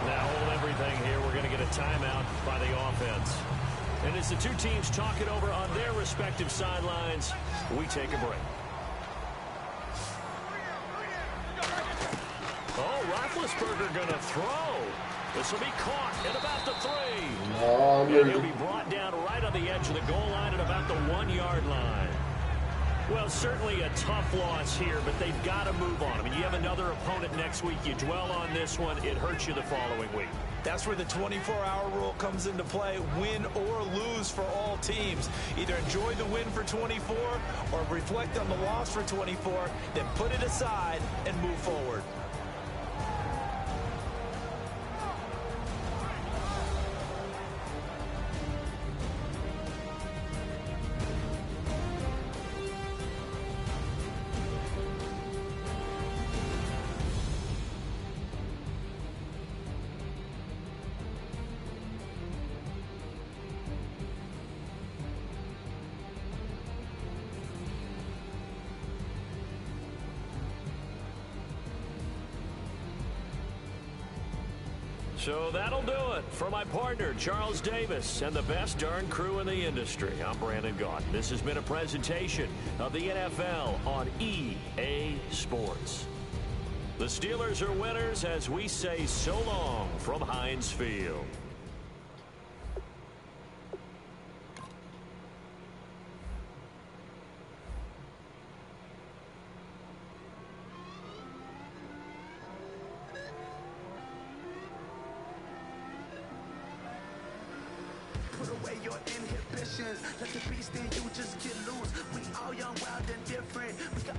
Now hold everything here. We're going to get a timeout by the offense. And as the two teams talk it over on their respective sidelines, we take a break. Oh, Roethlisberger going to throw. This will be caught at about the 3. And he'll be brought down right on the edge of the goal line at about the 1-yard line. Well, certainly a tough loss here, but they've got to move on. I mean, you have another opponent next week. You dwell on this one, it hurts you the following week.
That's where the 24-hour rule comes into play, win or lose for all teams. Either enjoy the win for 24 or reflect on the loss for 24, then put it aside and move forward.
So that'll do it for my partner, Charles Davis, and the best darn crew in the industry. I'm Brandon Gaudin. This has been a presentation of the NFL on EA Sports. The Steelers are winners as we say so long from Heinz Field.
Put away your inhibitions. Let the beast in you just get loose. We all young, wild, and different. We got